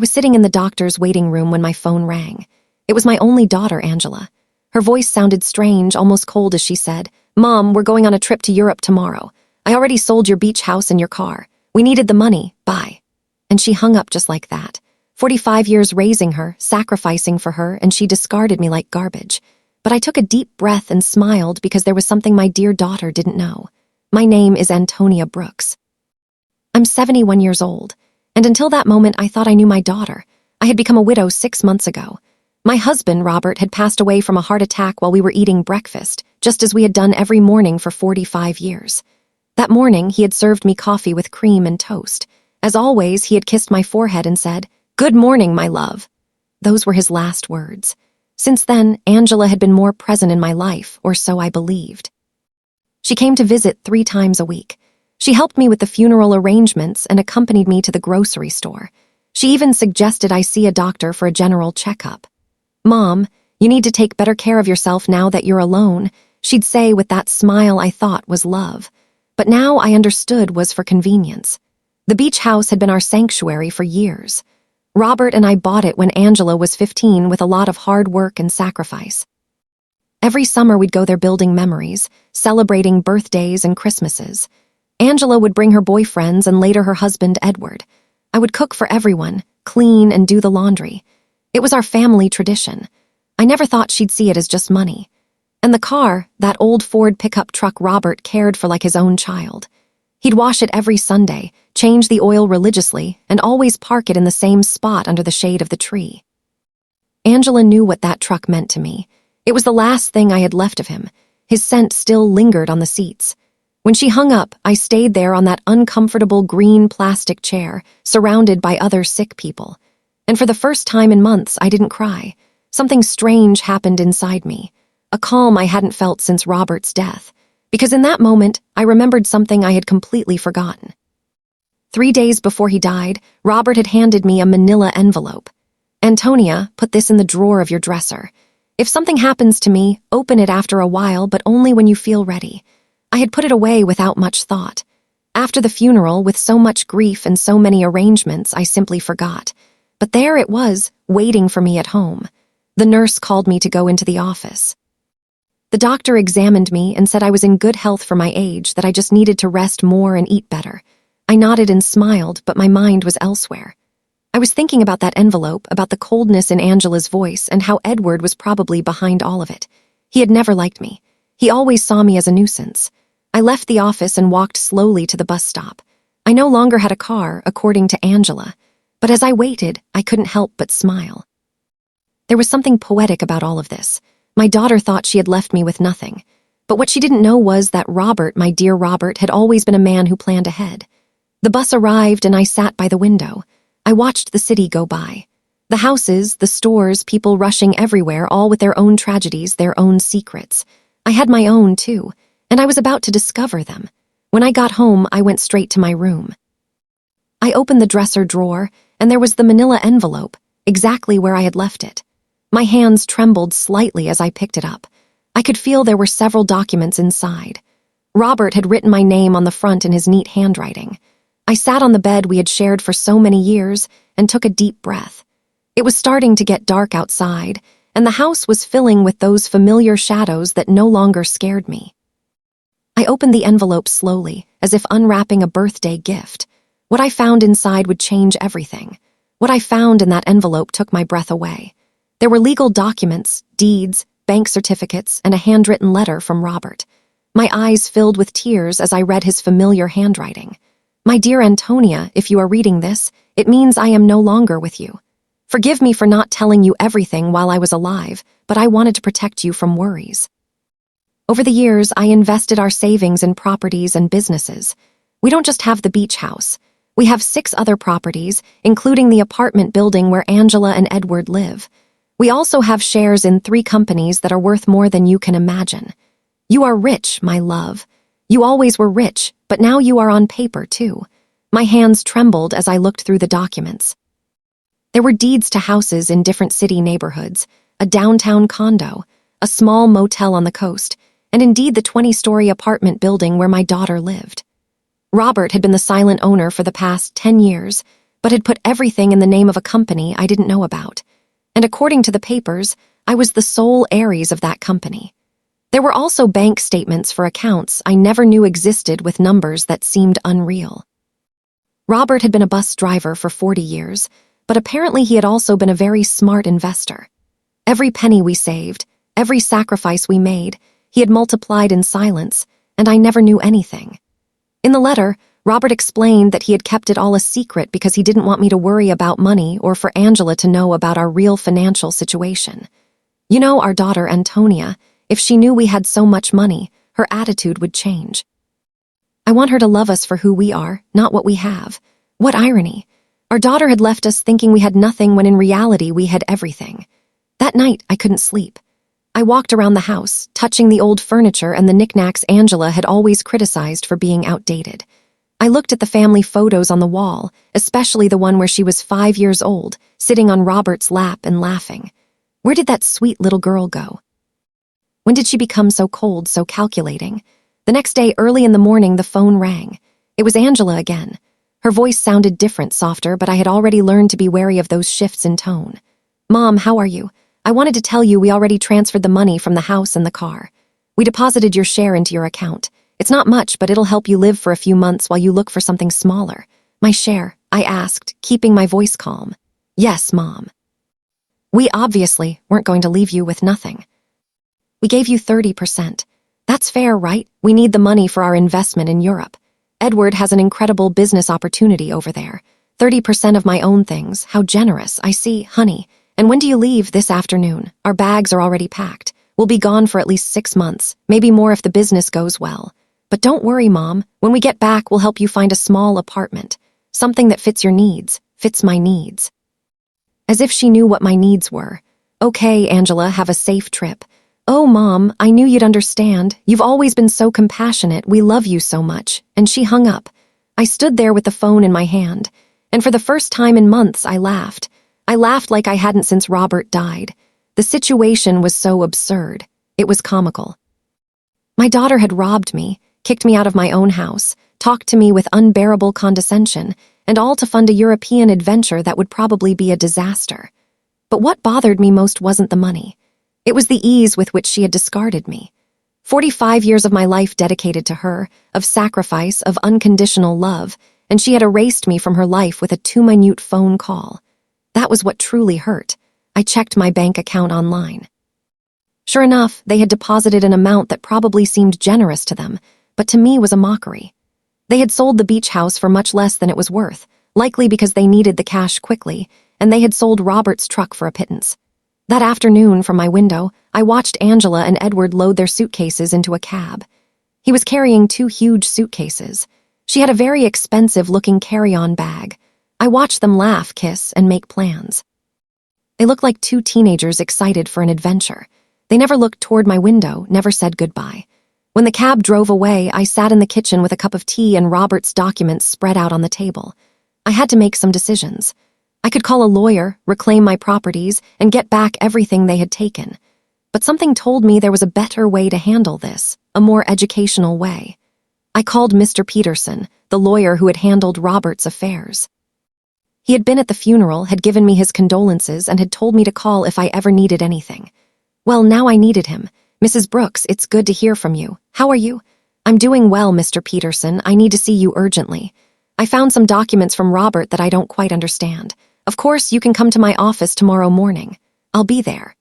was sitting in the doctor's waiting room when my phone rang. It was my only daughter, Angela. Her voice sounded strange, almost cold as she said, "Mom, we're going on a trip to Europe tomorrow. I already sold your beach house and your car. We needed the money. Bye." And she hung up just like that. 45 years raising her, sacrificing for her, and she discarded me like garbage. But I took a deep breath and smiled because there was something my dear daughter didn't know. My name is Antonia Brooks. I'm 71 years old, and until that moment I thought I knew my daughter. I had become a widow 6 months ago. My husband, Robert, had passed away from a heart attack while we were eating breakfast, just as we had done every morning for 45 years. That morning, he had served me coffee with cream and toast. As always, he had kissed my forehead and said, "Good morning, my love." Those were his last words. Since then, Angela had been more present in my life, or so I believed. She came to visit 3 times a week. She helped me with the funeral arrangements and accompanied me to the grocery store. She even suggested I see a doctor for a general checkup. "Mom, you need to take better care of yourself now that you're alone," she'd say with that smile I thought was love. But now I understood was for convenience. The beach house had been our sanctuary for years. Robert and I bought it when Angela was 15 with a lot of hard work and sacrifice. Every summer we'd go there building memories, celebrating birthdays and Christmases. Angela would bring her boyfriends and later her husband, Edward. I would cook for everyone, clean and do the laundry. It was our family tradition. I never thought she'd see it as just money. And the car, that old Ford pickup truck Robert cared for like his own child. He'd wash it every Sunday, change the oil religiously, and always park it in the same spot under the shade of the tree. Angela knew what that truck meant to me. It was the last thing I had left of him. His scent still lingered on the seats. When she hung up, I stayed there on that uncomfortable green plastic chair, surrounded by other sick people. And for the first time in months, I didn't cry. Something strange happened inside me, a calm I hadn't felt since Robert's death, because in that moment, I remembered something I had completely forgotten. 3 days before he died, Robert had handed me a manila envelope. "Antonia, put this in the drawer of your dresser. If something happens to me, open it after a while, but only when you feel ready." I had put it away without much thought. After the funeral, with so much grief and so many arrangements, I simply forgot. But there it was, waiting for me at home. The nurse called me to go into the office. The doctor examined me and said I was in good health for my age, that I just needed to rest more and eat better. I nodded and smiled, but my mind was elsewhere. I was thinking about that envelope, about the coldness in Angela's voice, and how Edward was probably behind all of it. He had never liked me. He always saw me as a nuisance. I left the office and walked slowly to the bus stop. I no longer had a car, according to Angela. But as I waited, I couldn't help but smile. There was something poetic about all of this. My daughter thought she had left me with nothing. But what she didn't know was that Robert, my dear Robert, had always been a man who planned ahead. The bus arrived and I sat by the window. I watched the city go by. The houses, the stores, people rushing everywhere, all with their own tragedies, their own secrets. I had my own, too, and I was about to discover them. When I got home, I went straight to my room. I opened the dresser drawer, and there was the manila envelope, exactly where I had left it. My hands trembled slightly as I picked it up. I could feel there were several documents inside. Robert had written my name on the front in his neat handwriting. I sat on the bed we had shared for so many years and took a deep breath. It was starting to get dark outside, and the house was filling with those familiar shadows that no longer scared me. I opened the envelope slowly, as if unwrapping a birthday gift. What I found inside would change everything. What I found in that envelope took my breath away. There were legal documents, deeds, bank certificates, and a handwritten letter from Robert. My eyes filled with tears as I read his familiar handwriting. "My dear Antonia, if you are reading this, it means I am no longer with you. Forgive me for not telling you everything while I was alive, but I wanted to protect you from worries. Over the years, I invested our savings in properties and businesses. We don't just have the beach house. We have 6 other properties, including the apartment building where Angela and Edward live. We also have shares in 3 companies that are worth more than you can imagine. You are rich, my love. You always were rich, but now you are on paper, too." My hands trembled as I looked through the documents. There were deeds to houses in different city neighborhoods, a downtown condo, a small motel on the coast, and indeed the 20-story apartment building where my daughter lived. Robert had been the silent owner for the past 10 years, but had put everything in the name of a company I didn't know about. And according to the papers, I was the sole heiress of that company. There were also bank statements for accounts I never knew existed with numbers that seemed unreal. Robert had been a bus driver for 40 years, but apparently he had also been a very smart investor. Every penny we saved, every sacrifice we made, he had multiplied in silence, and I never knew anything. In the letter, Robert explained that he had kept it all a secret because he didn't want me to worry about money or for Angela to know about our real financial situation. You know, our daughter, Antonia, if she knew we had so much money, her attitude would change. I want her to love us for who we are, not what we have. What irony. Our daughter had left us thinking we had nothing when in reality we had everything. That night, I couldn't sleep. I walked around the house, touching the old furniture and the knickknacks Angela had always criticized for being outdated. I looked at the family photos on the wall, especially the one where she was 5 years old, sitting on Robert's lap and laughing. Where did that sweet little girl go? When did she become so cold, so calculating? The next day, early in the morning, the phone rang. It was Angela again. Her voice sounded different, softer, but I had already learned to be wary of those shifts in tone. "Mom, how are you? I wanted to tell you we already transferred the money from the house and the car. We deposited your share into your account. It's not much, but it'll help you live for a few months while you look for something smaller." "My share?" I asked, keeping my voice calm. "Yes, Mom. We obviously weren't going to leave you with nothing. We gave you 30%. That's fair, right? We need the money for our investment in Europe. Edward has an incredible business opportunity over there. 30% of my own things. How generous. I see, honey. And when do you leave? This afternoon. Our bags are already packed. We'll be gone for at least 6 months, maybe more if the business goes well. But don't worry, Mom. When we get back, we'll help you find a small apartment. Something that fits your needs, fits my needs." As if she knew what my needs were. "Okay, Angela, have a safe trip." "Oh, Mom, I knew you'd understand. You've always been so compassionate. We love you so much." And she hung up. I stood there with the phone in my hand, and for the first time in months, I laughed. I laughed like I hadn't since Robert died. The situation was so absurd. It was comical. My daughter had robbed me, kicked me out of my own house, talked to me with unbearable condescension, and all to fund a European adventure that would probably be a disaster. But what bothered me most wasn't the money. It was the ease with which she had discarded me. 45 years of my life dedicated to her, of sacrifice, of unconditional love, and she had erased me from her life with a too-minute phone call. That was what truly hurt. I checked my bank account online. Sure enough, they had deposited an amount that probably seemed generous to them, but to me was a mockery. They had sold the beach house for much less than it was worth, likely because they needed the cash quickly, and they had sold Robert's truck for a pittance. That afternoon, from my window, I watched Angela and Edward load their suitcases into a cab. He was carrying 2 huge suitcases. She had a very expensive-looking carry-on bag. I watched them laugh, kiss, and make plans. They looked like 2 teenagers excited for an adventure. They never looked toward my window, never said goodbye. When the cab drove away, I sat in the kitchen with a cup of tea and Robert's documents spread out on the table. I had to make some decisions. I could call a lawyer, reclaim my properties, and get back everything they had taken. But something told me there was a better way to handle this, a more educational way. I called Mr. Peterson, the lawyer who had handled Robert's affairs. He had been at the funeral, had given me his condolences, and had told me to call if I ever needed anything. Well, now I needed him. "Mrs. Brooks, it's good to hear from you. How are you?" "I'm doing well, Mr. Peterson. I need to see you urgently. I found some documents from Robert that I don't quite understand. Of course, you can come to my office tomorrow morning. I'll be there."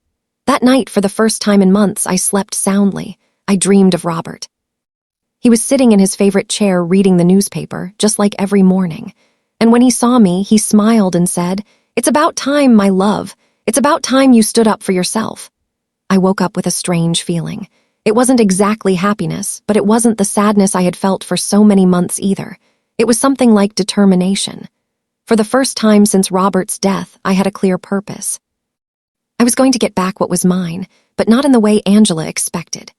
That night, for the first time in months, I slept soundly. I dreamed of Robert. He was sitting in his favorite chair reading the newspaper, just like every morning. And when he saw me, he smiled and said, "It's about time, my love. It's about time you stood up for yourself." I woke up with a strange feeling. It wasn't exactly happiness, but it wasn't the sadness I had felt for so many months either. It was something like determination. For the first time since Robert's death, I had a clear purpose. I was going to get back what was mine, but not in the way Angela expected.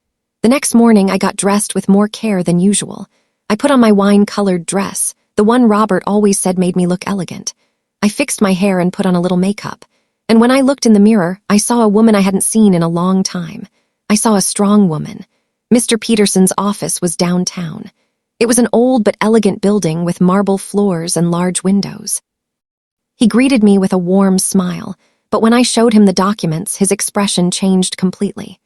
The next morning, I got dressed with more care than usual. I put on my wine-colored dress, the one Robert always said made me look elegant. I fixed my hair and put on a little makeup. And when I looked in the mirror, I saw a woman I hadn't seen in a long time. I saw a strong woman. Mr. Peterson's office was downtown. It was an old but elegant building with marble floors and large windows. He greeted me with a warm smile, but when I showed him the documents, his expression changed completely.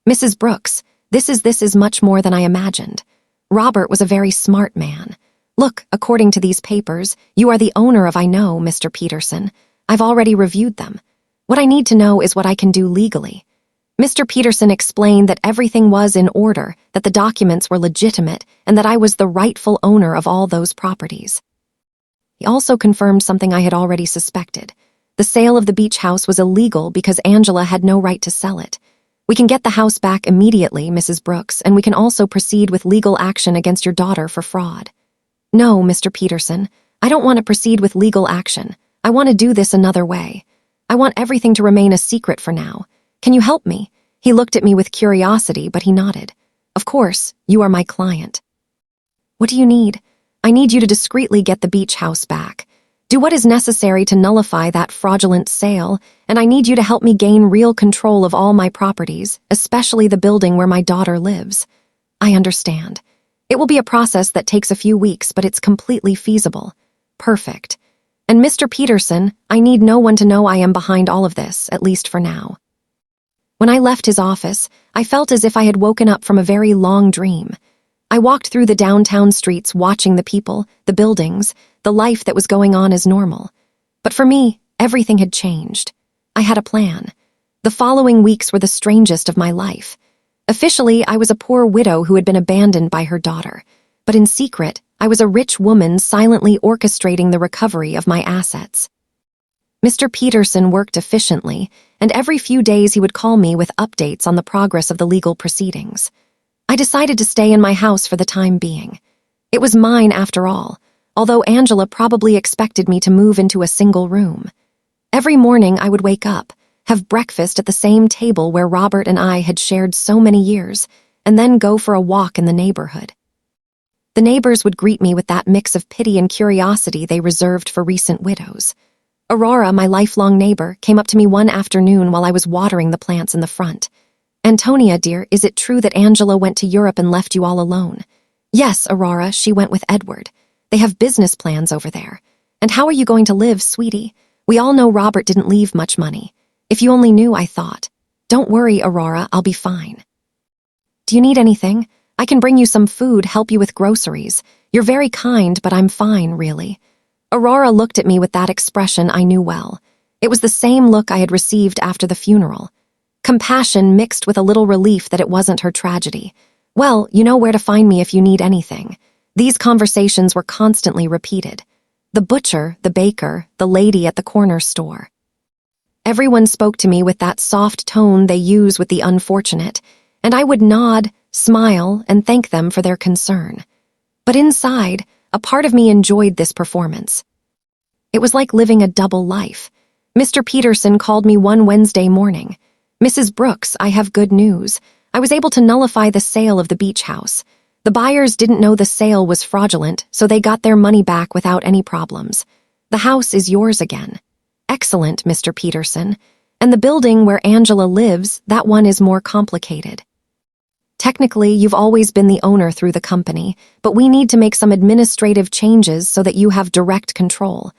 Mrs. Brooks, this is much more than I imagined. Robert was a very smart man. Look, according to these papers, you are the owner of I know, Mr. Peterson. I've already reviewed them. What I need to know is what I can do legally. Mr. Peterson explained that everything was in order, that the documents were legitimate, and that I was the rightful owner of all those properties. He also confirmed something I had already suspected. The sale of the beach house was illegal because Angela had no right to sell it. We can get the house back immediately, Mrs. Brooks, and we can also proceed with legal action against your daughter for fraud. No, Mr. Peterson, I don't want to proceed with legal action. I want to do this another way. I want everything to remain a secret for now. Can you help me? He looked at me with curiosity, but he nodded. Of course, you are my client. What do you need? I need you to discreetly get the beach house back. Do what is necessary to nullify that fraudulent sale, and I need you to help me gain real control of all my properties, especially the building where my daughter lives. I understand. It will be a process that takes a few weeks, but it's completely feasible. Perfect. And Mr. Peterson, I need no one to know I am behind all of this, at least for now. When I left his office, I felt as if I had woken up from a very long dream. I walked through the downtown streets watching the people, the buildings, the life that was going on as normal. But for me, everything had changed. I had a plan. The following weeks were the strangest of my life. Officially, I was a poor widow who had been abandoned by her daughter. But in secret, I was a rich woman silently orchestrating the recovery of my assets. Mr. Peterson worked efficiently, and every few days he would call me with updates on the progress of the legal proceedings. I decided to stay in my house for the time being. It was mine after all, although Angela probably expected me to move into a single room. Every morning I would wake up, have breakfast at the same table where Robert and I had shared so many years, and then go for a walk in the neighborhood. The neighbors would greet me with that mix of pity and curiosity they reserved for recent widows. Aurora, my lifelong neighbor, came up to me one afternoon while I was watering the plants in the front. Antonia, dear, is it true that Angela went to Europe and left you all alone? Yes, Aurora, she went with Edward. They have business plans over there. And how are you going to live, sweetie? We all know Robert didn't leave much money. If you only knew, I thought. Don't worry, Aurora, I'll be fine. Do you need anything? I can bring you some food, help you with groceries. You're very kind, but I'm fine, really. Aurora looked at me with that expression I knew well. It was the same look I had received after the funeral. Compassion mixed with a little relief that it wasn't her tragedy. Well, you know where to find me if you need anything. These conversations were constantly repeated. The butcher, the baker, the lady at the corner store. Everyone spoke to me with that soft tone they use with the unfortunate, and I would nod, smile, and thank them for their concern. But inside, a part of me enjoyed this performance. It was like living a double life. Mr. Peterson called me one Wednesday morning. Mrs. Brooks, I have good news. I was able to nullify the sale of the beach house. The buyers didn't know the sale was fraudulent, so they got their money back without any problems. The house is yours again. Excellent, Mr. Peterson. And the building where Angela lives, that one is more complicated. Technically, you've always been the owner through the company, but we need to make some administrative changes so that you have direct control.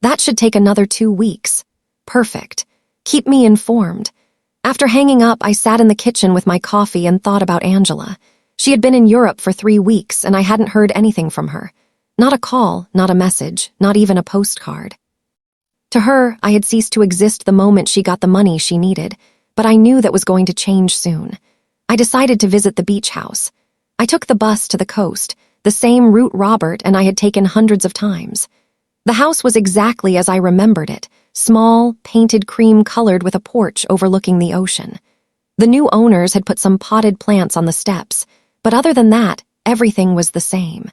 That should take another 2 weeks. Perfect. Keep me informed. After hanging up, I sat in the kitchen with my coffee and thought about Angela. She had been in Europe for 3 weeks, and I hadn't heard anything from her. Not a call, not a message, not even a postcard. To her, I had ceased to exist the moment she got the money she needed, but I knew that was going to change soon. I decided to visit the beach house. I took the bus to the coast, the same route Robert and I had taken hundreds of times. The house was exactly as I remembered it, small, painted cream-colored with a porch overlooking the ocean. The new owners had put some potted plants on the steps, but other than that, everything was the same.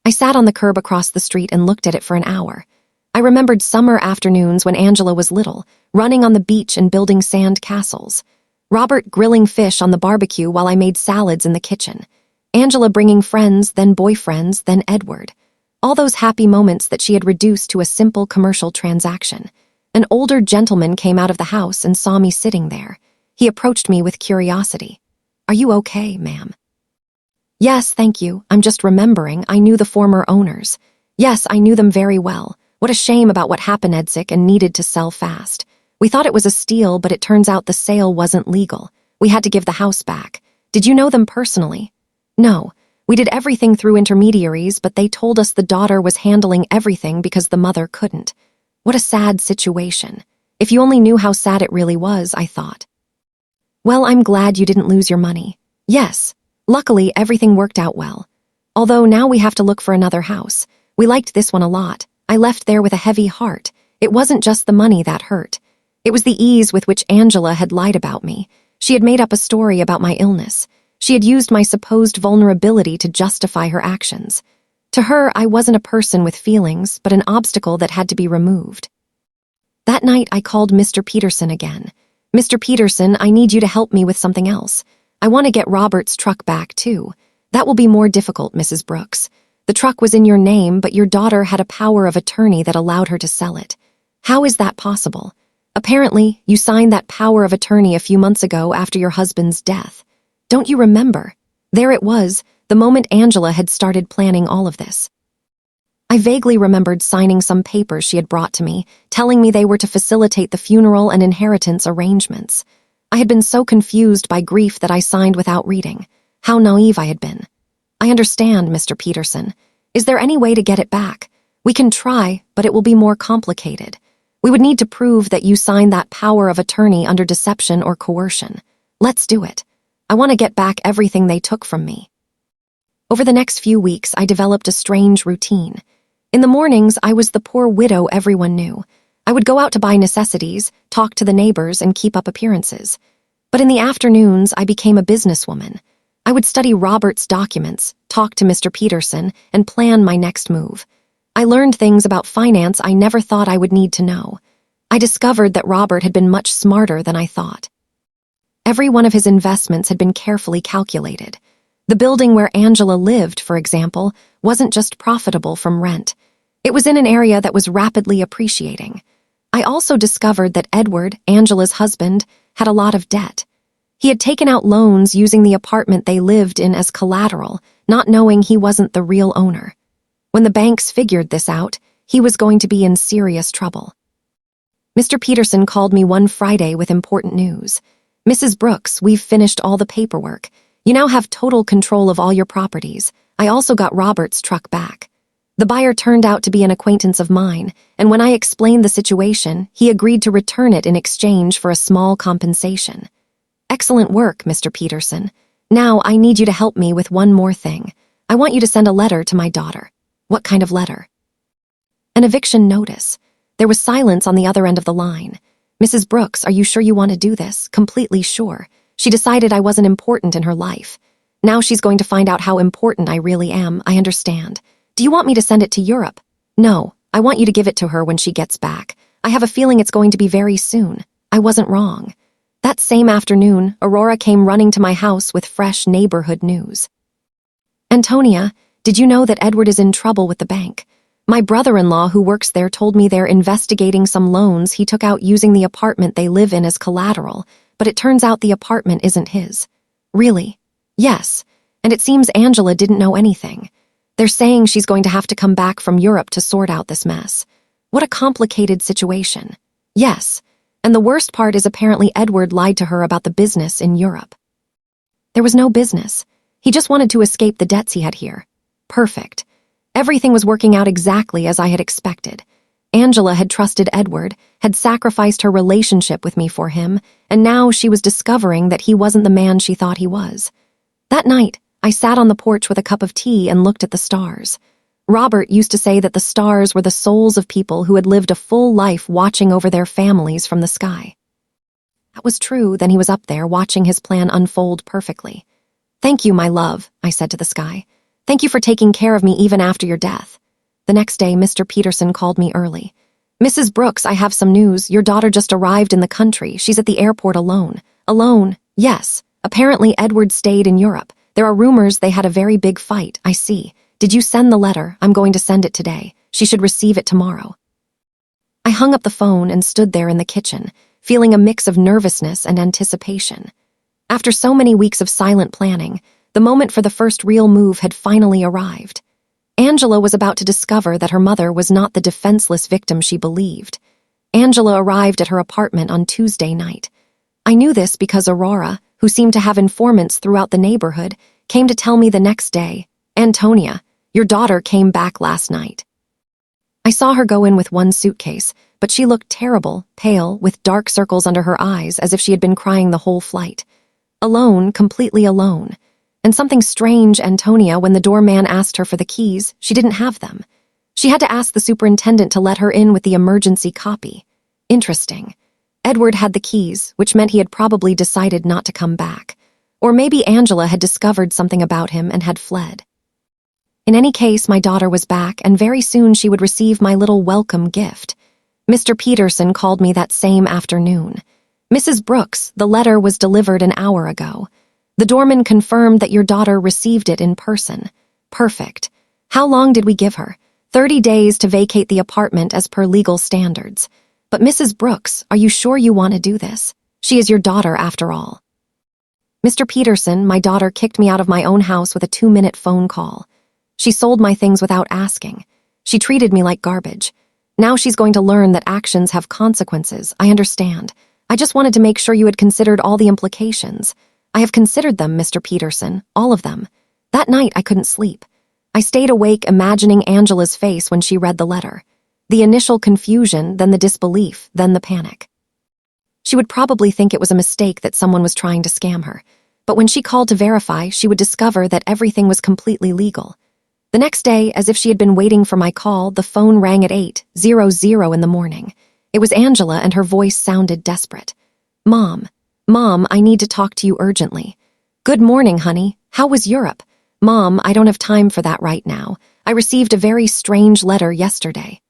I sat on the curb across the street and looked at it for an hour. I remembered summer afternoons when Angela was little, running on the beach and building sand castles. Robert grilling fish on the barbecue while I made salads in the kitchen. Angela bringing friends, then boyfriends, then Edward. All those happy moments that she had reduced to a simple commercial transaction. An older gentleman came out of the house and saw me sitting there. He approached me with curiosity. Are you okay, ma'am? Yes, thank you. I'm just remembering I knew the former owners. Yes, I knew them very well. What a shame about what happened, Edsic, and needed to sell fast. We thought it was a steal, but it turns out the sale wasn't legal. We had to give the house back. Did you know them personally? No. We did everything through intermediaries, but they told us the daughter was handling everything because the mother couldn't. What a sad situation. If you only knew how sad it really was, I thought. Well, I'm glad you didn't lose your money. Yes. Luckily, everything worked out well. Although now we have to look for another house. We liked this one a lot. I left there with a heavy heart. It wasn't just the money that hurt. It was the ease with which Angela had lied about me. She had made up a story about my illness. She had used my supposed vulnerability to justify her actions. To her, I wasn't a person with feelings, but an obstacle that had to be removed. That night, I called Mr. Peterson again. Mr. Peterson, I need you to help me with something else. I want to get Robert's truck back, too. That will be more difficult, Mrs. Brooks. The truck was in your name, but your daughter had a power of attorney that allowed her to sell it. How is that possible? Apparently, you signed that power of attorney a few months ago after your husband's death. Don't you remember? There it was, the moment Angela had started planning all of this. I vaguely remembered signing some papers she had brought to me, telling me they were to facilitate the funeral and inheritance arrangements. I had been so confused by grief that I signed without reading. How naive I had been. I understand, Mr. Peterson. Is there any way to get it back? We can try, but it will be more complicated. We would need to prove that you signed that power of attorney under deception or coercion. Let's do it. I want to get back everything they took from me. Over the next few weeks, I developed a strange routine. In the mornings, I was the poor widow everyone knew. I would go out to buy necessities, talk to the neighbors, and keep up appearances. But in the afternoons, I became a businesswoman. I would study Robert's documents, talk to Mr. Peterson, and plan my next move. I learned things about finance I never thought I would need to know. I discovered that Robert had been much smarter than I thought. Every one of his investments had been carefully calculated. The building where Angela lived, for example, wasn't just profitable from rent. It was in an area that was rapidly appreciating. I also discovered that Edward, Angela's husband, had a lot of debt. He had taken out loans using the apartment they lived in as collateral, not knowing he wasn't the real owner. When the banks figured this out, he was going to be in serious trouble. Mr. Peterson called me one Friday with important news. Mrs. Brooks, we've finished all the paperwork. You now have total control of all your properties. I also got Robert's truck back. The buyer turned out to be an acquaintance of mine, and when I explained the situation, he agreed to return it in exchange for a small compensation. Excellent work, Mr. Peterson. Now I need you to help me with one more thing. I want you to send a letter to my daughter. What kind of letter? An eviction notice. There was silence on the other end of the line. Mrs. Brooks, are you sure you want to do this? Completely sure. She decided I wasn't important in her life. Now she's going to find out how important I really am, I understand. Do you want me to send it to Europe? No, I want you to give it to her when she gets back. I have a feeling it's going to be very soon. I wasn't wrong. That same afternoon, Aurora came running to my house with fresh neighborhood news. Antonia, did you know that Edward is in trouble with the bank? My brother-in-law who works there told me they're investigating some loans he took out using the apartment they live in as collateral, but it turns out the apartment isn't his. Really? Yes, and it seems Angela didn't know anything. They're saying she's going to have to come back from Europe to sort out this mess. What a complicated situation. Yes, and the worst part is apparently Edward lied to her about the business in Europe. There was no business. He just wanted to escape the debts he had here. Perfect. Everything was working out exactly as I had expected. Angela had trusted Edward, had sacrificed her relationship with me for him, and now she was discovering that he wasn't the man she thought he was. That night, I sat on the porch with a cup of tea and looked at the stars. Robert used to say that the stars were the souls of people who had lived a full life watching over their families from the sky. That was true, then he was up there watching his plan unfold perfectly. Thank you, my love, I said to the sky. Thank you for taking care of me even after your death. The next day, Mr. Peterson called me early. Mrs. Brooks, I have some news. Your daughter just arrived in the country. She's at the airport alone. Alone? Yes. Apparently Edward stayed in Europe. There are rumors they had a very big fight. I see. Did you send the letter? I'm going to send it today. She should receive it tomorrow. I hung up the phone and stood there in the kitchen, feeling a mix of nervousness and anticipation. After so many weeks of silent planning, the moment for the first real move had finally arrived. Angela was about to discover that her mother was not the defenseless victim she believed. Angela arrived at her apartment on Tuesday night. I knew this because Aurora, who seemed to have informants throughout the neighborhood, came to tell me the next day, "Antonia, your daughter came back last night." I saw her go in with one suitcase, but she looked terrible, pale, with dark circles under her eyes as if she had been crying the whole flight. Alone, completely alone. And something strange, Antonia, when the doorman asked her for the keys, she didn't have them. She had to ask the superintendent to let her in with the emergency copy. Interesting. Edward had the keys, which meant he had probably decided not to come back. Or maybe Angela had discovered something about him and had fled. In any case, my daughter was back, and very soon she would receive my little welcome gift. Mr. Peterson called me that same afternoon. "Mrs. Brooks, the letter was delivered an hour ago. The doorman confirmed that your daughter received it in person." Perfect. How long did we give her? 30 days to vacate the apartment as per legal standards. But Mrs. Brooks, are you sure you want to do this? She is your daughter after all. Mr. Peterson, my daughter kicked me out of my own house with a 2-minute phone call. She sold my things without asking. She treated me like garbage. Now she's going to learn that actions have consequences. I understand. I just wanted to make sure you had considered all the implications. I have considered them, Mr. Peterson, all of them. That night I couldn't sleep. I stayed awake imagining Angela's face when she read the letter. The initial confusion, then the disbelief, then the panic. She would probably think it was a mistake that someone was trying to scam her. But when she called to verify, she would discover that everything was completely legal. The next day, as if she had been waiting for my call, the phone rang at 8:00 in the morning. It was Angela, and her voice sounded desperate. Mom, I need to talk to you urgently." "Good morning, honey. How was Europe?" "Mom, I don't have time for that right now. I received a very strange letter yesterday.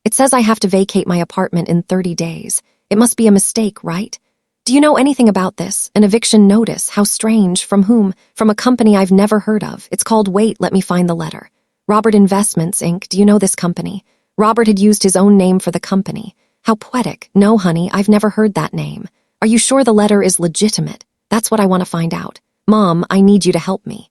It says I have to vacate my apartment in 30 days. It must be a mistake, right? Do you know anything about this? An eviction notice. How strange. From whom? From a company I've never heard of. It's called, wait, let me find the letter. Robert Investments, Inc. Do you know this company?" Robert had used his own name for the company. How poetic. "No, honey, I've never heard that name. Are you sure the letter is legitimate? That's what I want to find out. Mom, I need you to help me."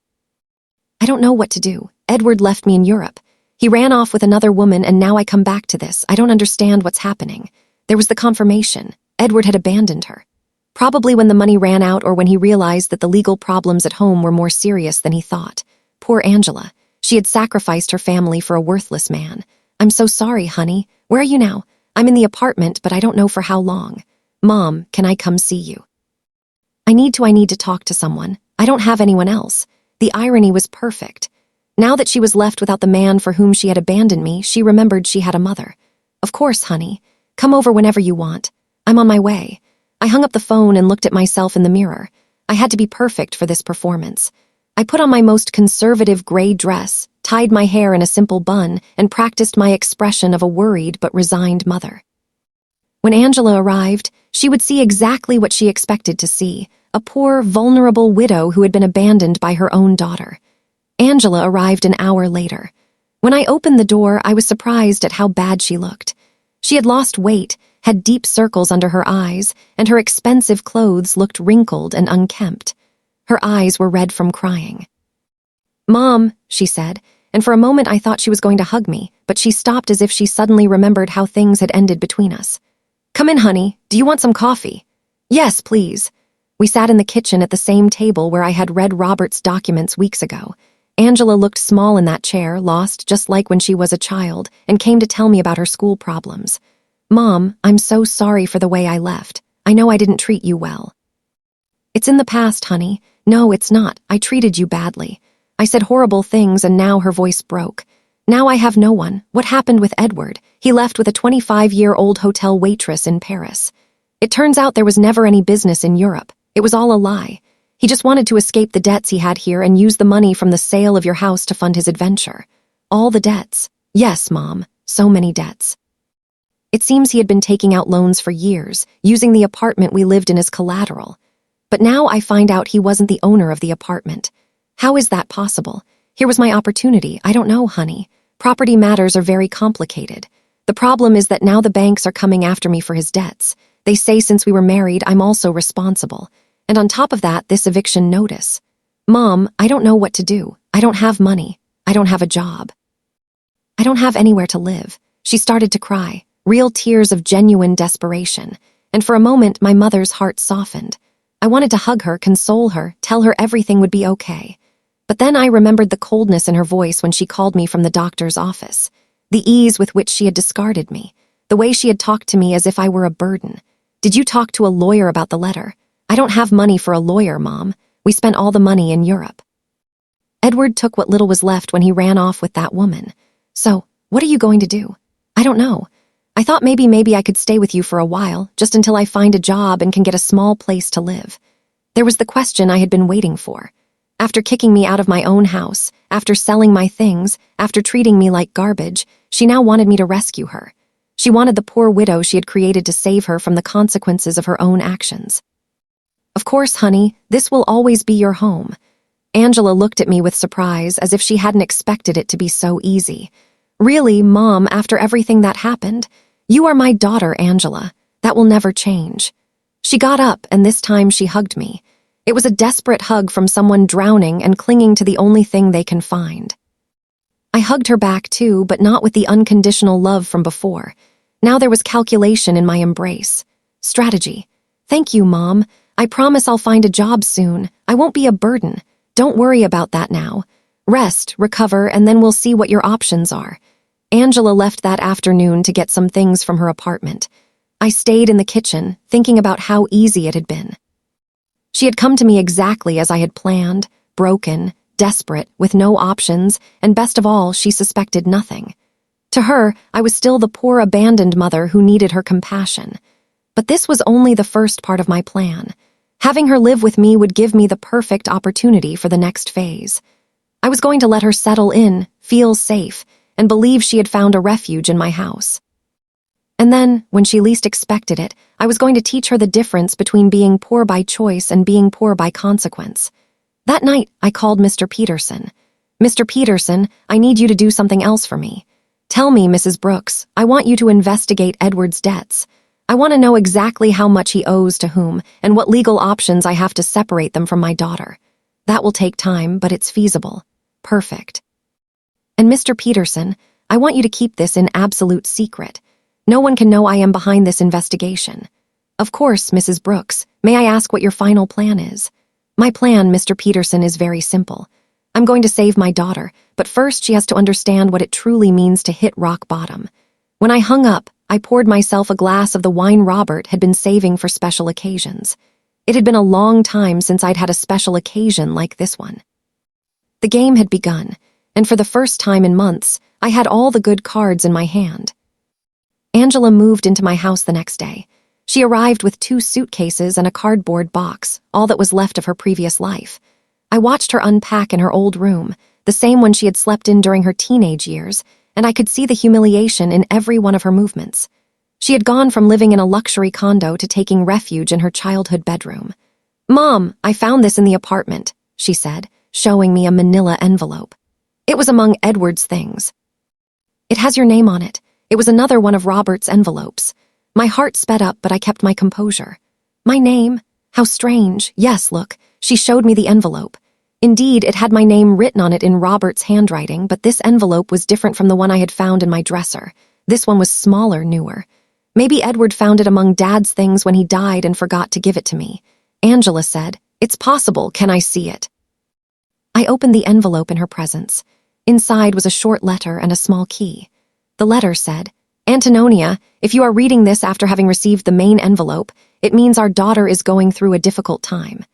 I don't know what to do. Edward left me in Europe. He ran off with another woman, and now I come back to this. I don't understand what's happening. There was the confirmation. Edward had abandoned her. Probably when the money ran out, or when he realized that the legal problems at home were more serious than he thought. Poor Angela. She had sacrificed her family for a worthless man. "I'm so sorry, honey. Where are you now?" "I'm in the apartment, but I don't know for how long." "Mom, can I come see you?" I need to talk to someone. I don't have anyone else." The irony was perfect. Now that she was left without the man for whom she had abandoned me, she remembered she had a mother. "Of course, honey. Come over whenever you want. I'm on my way." I hung up the phone and looked at myself in the mirror. I had to be perfect for this performance. I put on my most conservative gray dress, tied my hair in a simple bun, and practiced my expression of a worried but resigned mother. When Angela arrived, she would see exactly what she expected to see, a poor, vulnerable widow who had been abandoned by her own daughter. Angela arrived an hour later. When I opened the door, I was surprised at how bad she looked. She had lost weight, had deep circles under her eyes, and her expensive clothes looked wrinkled and unkempt. Her eyes were red from crying. "Mom," she said, and for a moment I thought she was going to hug me, but she stopped as if she suddenly remembered how things had ended between us. "Come in, honey. Do you want some coffee?" "Yes, please." We sat in the kitchen at the same table where I had read Robert's documents weeks ago. Angela looked small in that chair, lost just like when she was a child, and came to tell me about her school problems. "Mom, I'm so sorry for the way I left. I know I didn't treat you well." "It's in the past, honey." "No, it's not. I treated you badly. I said horrible things," and now her voice broke. "Now I have no one. What happened with Edward? He left with a 25-year-old hotel waitress in Paris. It turns out there was never any business in Europe. It was all a lie. He just wanted to escape the debts he had here and use the money from the sale of your house to fund his adventure." "All the debts?" "Yes, Mom. So many debts." It seems he had been taking out loans for years, using the apartment we lived in as collateral. But now I find out he wasn't the owner of the apartment. How is that possible? Here was my opportunity. I don't know, honey. Property matters are very complicated. The problem is that now the banks are coming after me for his debts. They say since we were married, I'm also responsible. And on top of that, this eviction notice. "Mom, I don't know what to do. I don't have money. I don't have a job. I don't have anywhere to live. She started to cry, real tears of genuine desperation, and for a moment my mother's heart softened. I wanted to hug her, console her, tell her everything would be okay. But then I remembered the coldness in her voice when she called me from the doctor's office, the ease with which she had discarded me, the way she had talked to me as if I were a burden. Did you talk to a lawyer about the letter? I don't have money for a lawyer, Mom. We spent all the money in Europe. Edward took what little was left when he ran off with that woman. So, what are you going to do? I don't know. I thought maybe I could stay with you for a while, just until I find a job and can get a small place to live. There was the question I had been waiting for. After kicking me out of my own house, after selling my things, after treating me like garbage, she now wanted me to rescue her. She wanted the poor widow she had created to save her from the consequences of her own actions. Of course, honey, this will always be your home. Angela looked at me with surprise, as if she hadn't expected it to be so easy. Really, Mom, after everything that happened? You are my daughter, Angela. That will never change. She got up, and this time she hugged me. It was a desperate hug from someone drowning and clinging to the only thing they can find. I hugged her back too, but not with the unconditional love from before. Now there was calculation in my embrace. Strategy. Thank you, Mom. I promise I'll find a job soon. I won't be a burden. Don't worry about that now. Rest, recover, and then we'll see what your options are. Angela left that afternoon to get some things from her apartment. I stayed in the kitchen, thinking about how easy it had been. She had come to me exactly as I had planned, broken, desperate, with no options, and best of all, she suspected nothing. To her, I was still the poor abandoned mother who needed her compassion. But this was only the first part of my plan. Having her live with me would give me the perfect opportunity for the next phase. I was going to let her settle in, feel safe, and believe she had found a refuge in my house. And then, when she least expected it, I was going to teach her the difference between being poor by choice and being poor by consequence. That night, I called Mr. Peterson. Mr. Peterson, I need you to do something else for me. Tell me, Mrs. Brooks, I want you to investigate Edward's debts. I want to know exactly how much he owes to whom and what legal options I have to separate them from my daughter. That will take time, but it's feasible. Perfect. And Mr. Peterson, I want you to keep this in absolute secret. No one can know I am behind this investigation. Of course, Mrs. Brooks, may I ask what your final plan is? My plan, Mr. Peterson, is very simple. I'm going to save my daughter, but first she has to understand what it truly means to hit rock bottom. When I hung up, I poured myself a glass of the wine Robert had been saving for special occasions. It had been a long time since I'd had a special occasion like this one. The game had begun, and for the first time in months, I had all the good cards in my hand. Angela moved into my house the next day. She arrived with 2 suitcases and a cardboard box, all that was left of her previous life. I watched her unpack in her old room, the same one she had slept in during her teenage years, and I could see the humiliation in every one of her movements. She had gone from living in a luxury condo to taking refuge in her childhood bedroom. "Mom, I found this in the apartment," she said, showing me a manila envelope. It was among Edward's things. "It has your name on it." It was another one of Robert's envelopes. My heart sped up, but I kept my composure. My name? How strange. Yes, look, she showed me the envelope. Indeed, it had my name written on it in Robert's handwriting, but this envelope was different from the one I had found in my dresser. This one was smaller, newer. Maybe Edward found it among Dad's things when he died and forgot to give it to me. Angela said, "It's possible, can I see it?" I opened the envelope in her presence. Inside was a short letter and a small key. The letter said, "Antonia, if you are reading this after having received the main envelope, it means our daughter is going through a difficult time.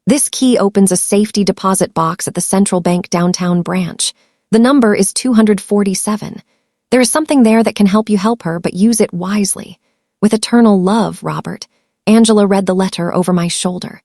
This key opens a safety deposit box at the Central Bank downtown branch. The number is 247. There is something there that can help you help her, but use it wisely. With eternal love, Robert." Angela read the letter over my shoulder.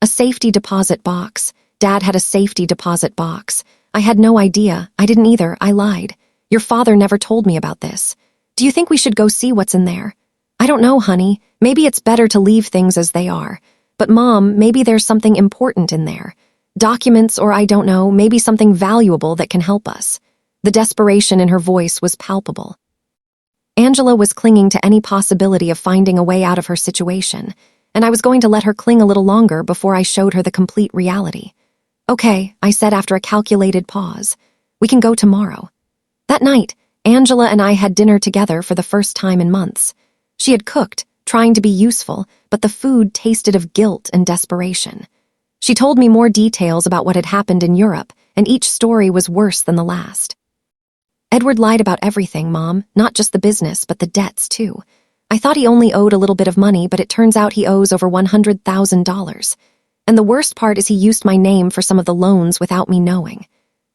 A safety deposit box. Dad had a safety deposit box. I had no idea. I didn't either. I lied. Your father never told me about this. Do you think we should go see what's in there? I don't know, honey. Maybe it's better to leave things as they are. But Mom, maybe there's something important in there. Documents, or I don't know, maybe something valuable that can help us. The desperation in her voice was palpable. Angela was clinging to any possibility of finding a way out of her situation, and I was going to let her cling a little longer before I showed her the complete reality. "Okay," I said after a calculated pause. We can go tomorrow." That night, Angela and I had dinner together for the first time in months. She had cooked, trying to be useful, but the food tasted of guilt and desperation. She told me more details about what had happened in Europe, and each story was worse than the last. "Edward lied about everything, Mom, not just the business, but the debts, too. I thought he only owed a little bit of money, but it turns out he owes over $100,000. And the worst part is he used my name for some of the loans without me knowing.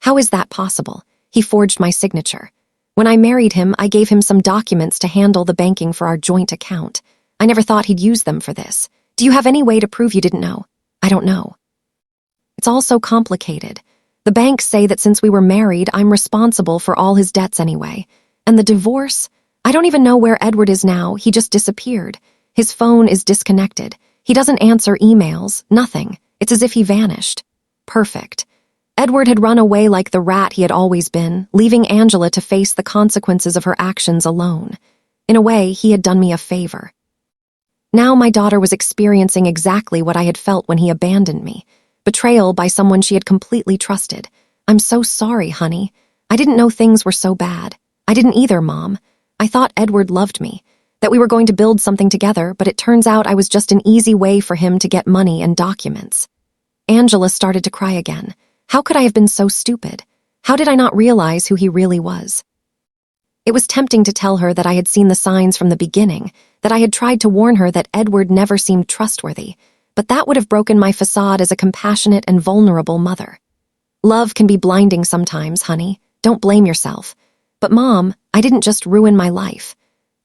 How is that possible? He forged my signature. When I married him, I gave him some documents to handle the banking for our joint account. I never thought he'd use them for this. Do you have any way to prove you didn't know?" "I don't know. It's all so complicated. The banks say that since we were married, I'm responsible for all his debts anyway. And the divorce? I don't even know where Edward is now. He just disappeared. His phone is disconnected. He doesn't answer emails, nothing. It's as if he vanished." Perfect. Edward had run away like the rat he had always been, leaving Angela to face the consequences of her actions alone. In a way, he had done me a favor. Now my daughter was experiencing exactly what I had felt when he abandoned me. Betrayal by someone she had completely trusted. "I'm so sorry, honey. I didn't know things were so bad." "I didn't either, Mom. I thought Edward loved me, that we were going to build something together, but it turns out I was just an easy way for him to get money and documents." Angela started to cry again. How could I have been so stupid? How did I not realize who he really was? It was tempting to tell her that I had seen the signs from the beginning, that I had tried to warn her that Edward never seemed trustworthy, but that would have broken my facade as a compassionate and vulnerable mother. Love can be blinding sometimes, honey. Don't blame yourself. But Mom, I didn't just ruin my life.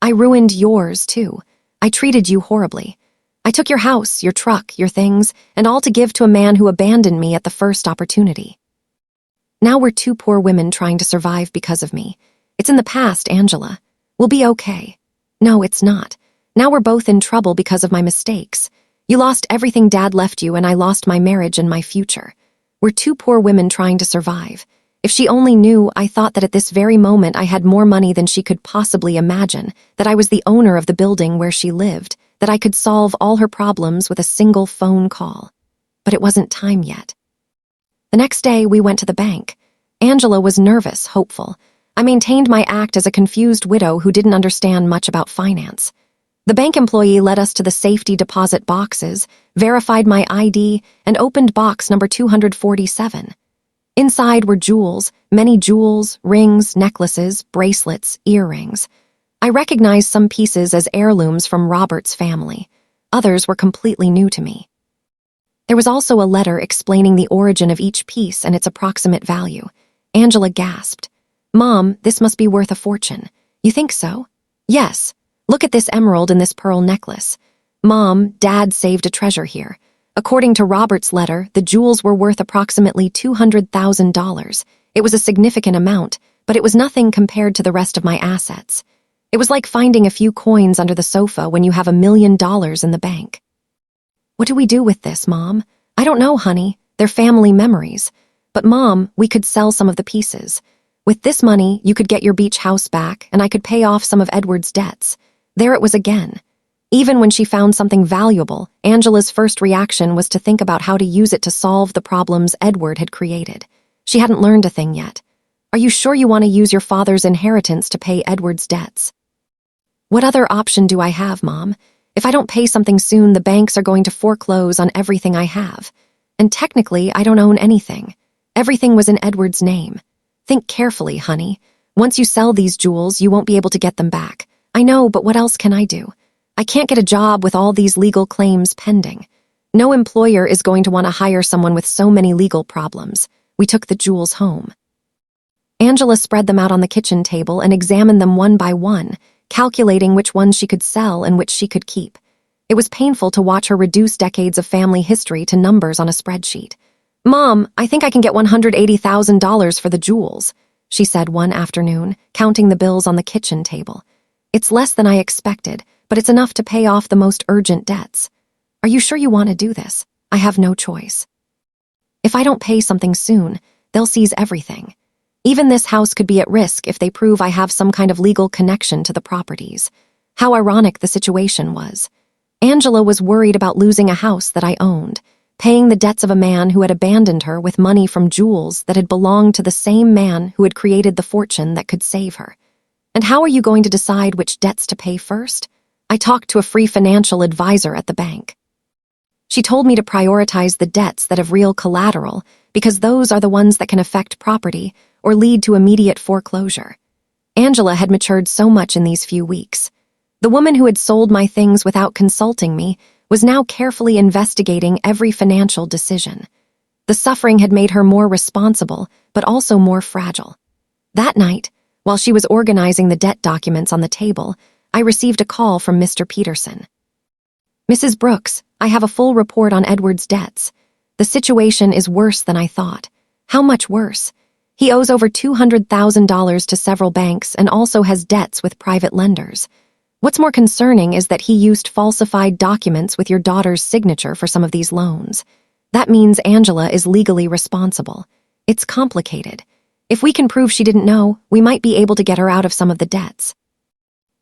I ruined yours, too. I treated you horribly. I took your house, your truck, your things, and all to give to a man who abandoned me at the first opportunity. Now we're two poor women trying to survive because of me. It's in the past, Angela. We'll be okay. No, it's not. Now we're both in trouble because of my mistakes. You lost everything Dad left you, and I lost my marriage and my future. We're two poor women trying to survive. If she only knew, I thought that at this very moment I had more money than she could possibly imagine, that I was the owner of the building where she lived, that I could solve all her problems with a single phone call. But it wasn't time yet. The next day, we went to the bank. Angela was nervous, hopeful. I maintained my act as a confused widow who didn't understand much about finance. The bank employee led us to the safety deposit boxes, verified my ID, and opened box number 247. Inside were jewels, many jewels, rings, necklaces, bracelets, earrings. I recognized some pieces as heirlooms from Robert's family. Others were completely new to me. There was also a letter explaining the origin of each piece and its approximate value. Angela gasped. "Mom, this must be worth a fortune." "You think so?" "Yes. Look at this emerald and this pearl necklace. Mom, Dad saved a treasure here. According to Robert's letter, the jewels were worth approximately $200,000. It was a significant amount, but it was nothing compared to the rest of my assets. It was like finding a few coins under the sofa when you have $1 million in the bank." "What do we do with this, Mom?" "I don't know, honey. They're family memories. But Mom, we could sell some of the pieces. With this money, you could get your beach house back, and I could pay off some of Edward's debts." There it was again. Even when she found something valuable, Angela's first reaction was to think about how to use it to solve the problems Edward had created. She hadn't learned a thing yet. "Are you sure you want to use your father's inheritance to pay Edward's debts?" "What other option do I have, Mom? If I don't pay something soon, the banks are going to foreclose on everything I have. And technically, I don't own anything. Everything was in Edward's name. Think carefully, honey. Once you sell these jewels, you won't be able to get them back. I know, but what else can I do? I can't get a job with all these legal claims pending. No employer is going to want to hire someone with so many legal problems." We took the jewels home. Angela spread them out on the kitchen table and examined them one by one, calculating which ones she could sell and which she could keep. It was painful to watch her reduce decades of family history to numbers on a spreadsheet. "Mom, I think I can get $180,000 for the jewels," she said one afternoon, counting the bills on the kitchen table. "It's less than I expected, but it's enough to pay off the most urgent debts. Are you sure you want to do this? I have no choice. If I don't pay something soon, they'll seize everything. Even this house could be at risk if they prove I have some kind of legal connection to the properties." How ironic the situation was. Angela was worried about losing a house that I owned. paying the debts of a man who had abandoned her with money from jewels that had belonged to the same man who had created the fortune that could save her. And how are you going to decide which debts to pay first? I talked to a free financial advisor at the bank. She told me to prioritize the debts that have real collateral because those are the ones that can affect property or lead to immediate foreclosure. Angela had matured so much in these few weeks. The woman who had sold my things without consulting me was now carefully investigating every financial decision. The suffering had made her more responsible, but also more fragile. That night, while she was organizing the debt documents on the table, I received a call from Mr. Peterson. "Mrs. Brooks, I have a full report on Edward's debts. The situation is worse than I thought." "How much worse?" "He owes over $200,000 to several banks and also has debts with private lenders. What's more concerning is that he used falsified documents with your daughter's signature for some of these loans. That means Angela is legally responsible. It's complicated. If we can prove she didn't know, we might be able to get her out of some of the debts.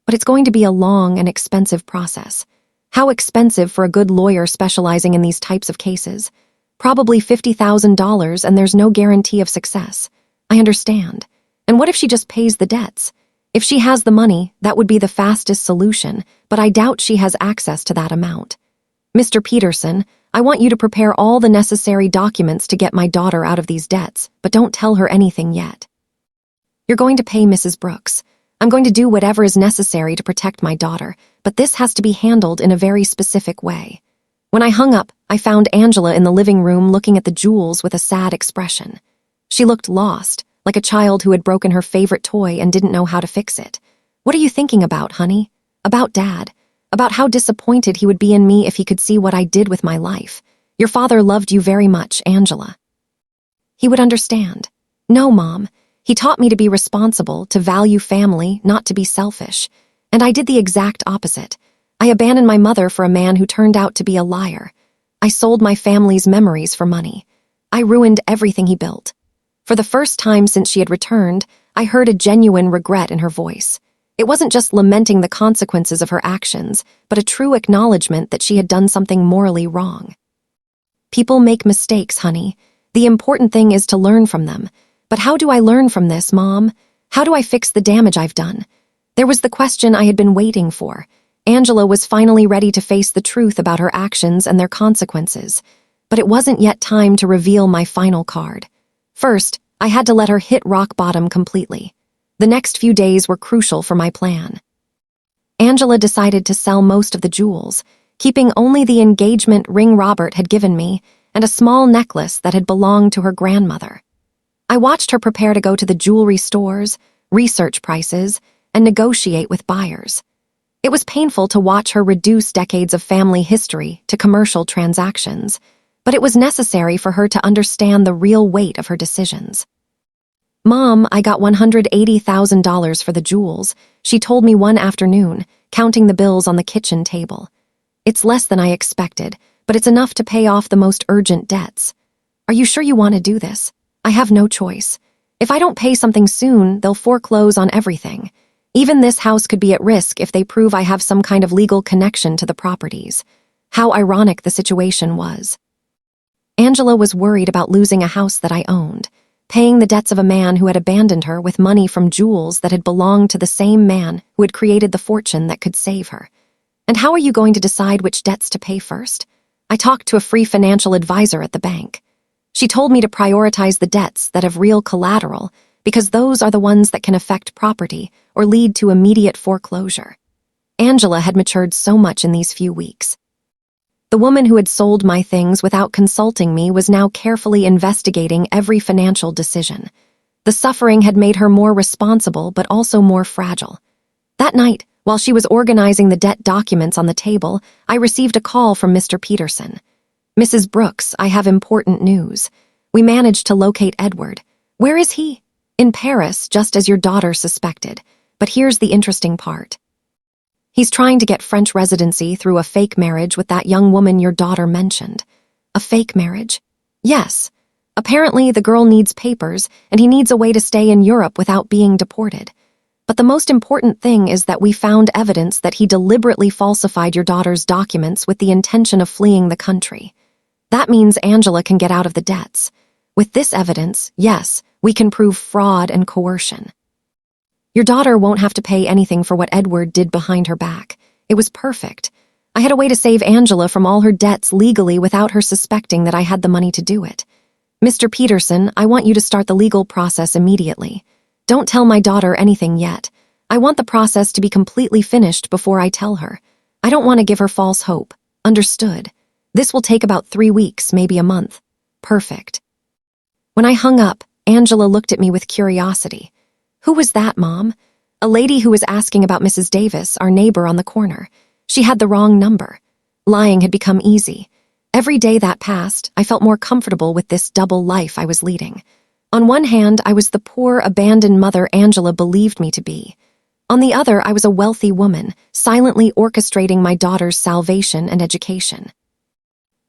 But it's going to be a long and expensive process." "How expensive for a good lawyer specializing in these types of cases?" "Probably $50,000, and there's no guarantee of success." "I understand. And what if she just pays the debts?" "If she has the money, that would be the fastest solution, but I doubt she has access to that amount." "Mr. Peterson, I want you to prepare all the necessary documents to get my daughter out of these debts, but don't tell her anything yet." "You're going to pay Mrs. Brooks. I'm going to do whatever is necessary to protect my daughter, but this has to be handled in a very specific way." When I hung up, I found Angela in the living room looking at the jewels with a sad expression. She looked lost, like a child who had broken her favorite toy and didn't know how to fix it. "What are you thinking about, honey?" "About Dad. About how disappointed he would be in me if he could see what I did with my life. Your father loved you very much, Angela. He would understand." "No, Mom. He taught me to be responsible, to value family, not to be selfish. And I did the exact opposite. I abandoned my mother for a man who turned out to be a liar. I sold my family's memories for money. I ruined everything he built." For the first time since she had returned, I heard a genuine regret in her voice. It wasn't just lamenting the consequences of her actions, but a true acknowledgement that she had done something morally wrong. "People make mistakes, honey. The important thing is to learn from them. But how do I learn from this, Mom? How do I fix the damage I've done?" There was the question I had been waiting for. Angela was finally ready to face the truth about her actions and their consequences. But it wasn't yet time to reveal my final card. First, I had to let her hit rock bottom completely. The next few days were crucial for my plan. Angela decided to sell most of the jewels, keeping only the engagement ring Robert had given me and a small necklace that had belonged to her grandmother. I watched her prepare to go to the jewelry stores, research prices, and negotiate with buyers. It was painful to watch her reduce decades of family history to commercial transactions, but it was necessary for her to understand the real weight of her decisions. "Mom, I got $180,000 for the jewels," she told me one afternoon, counting the bills on the kitchen table. "It's less than I expected, but it's enough to pay off the most urgent debts." "Are you sure you want to do this?" "I have no choice. If I don't pay something soon, they'll foreclose on everything. Even this house could be at risk if they prove I have some kind of legal connection to the properties." How ironic the situation was. Angela was worried about losing a house that I owned, paying the debts of a man who had abandoned her with money from jewels that had belonged to the same man who had created the fortune that could save her. And how are you going to decide which debts to pay first? I talked to a free financial advisor at the bank. She told me to prioritize the debts that have real collateral because those are the ones that can affect property or lead to immediate foreclosure. Angela had matured so much in these few weeks. The woman who had sold my things without consulting me was now carefully investigating every financial decision. The suffering had made her more responsible but also more fragile. That night, while she was organizing the debt documents on the table, I received a call from Mr. Peterson. "Mrs. Brooks, I have important news. We managed to locate Edward." "Where is he?" "In Paris, just as your daughter suspected. But here's the interesting part. He's trying to get French residency through a fake marriage with that young woman your daughter mentioned." "A fake marriage?" "Yes. Apparently, the girl needs papers, and he needs a way to stay in Europe without being deported. But the most important thing is that we found evidence that he deliberately falsified your daughter's documents with the intention of fleeing the country." That means Angela can get out of the debts. With this evidence, yes, we can prove fraud and coercion. Your daughter won't have to pay anything for what Edward did behind her back. It was perfect. I had a way to save Angela from all her debts legally without her suspecting that I had the money to do it. Mr. Peterson, I want you to start the legal process immediately. Don't tell my daughter anything yet. I want the process to be completely finished before I tell her. I don't want to give her false hope. Understood. This will take about 3 weeks, maybe a month. Perfect. When I hung up, Angela looked at me with curiosity. Who was that, Mom? A lady who was asking about Mrs. Davis, our neighbor on the corner. She had the wrong number. Lying had become easy. Every day that passed, I felt more comfortable with this double life I was leading. On one hand, I was the poor, abandoned mother Angela believed me to be. On the other, I was a wealthy woman, silently orchestrating my daughter's salvation and education.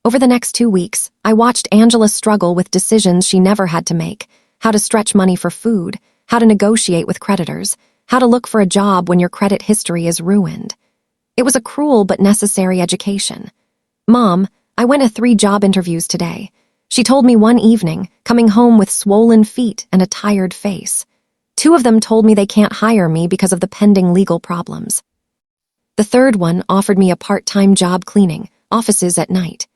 Over the next 2 weeks, I watched Angela struggle with decisions she never had to make: how to stretch money for food, how to negotiate with creditors, how to look for a job when your credit history is ruined. It was a cruel but necessary education. Mom, I went to 3 job interviews today. She told me one evening, coming home with swollen feet and a tired face. 2 of them told me they can't hire me because of the pending legal problems. The third one offered me a part-time job cleaning offices at night.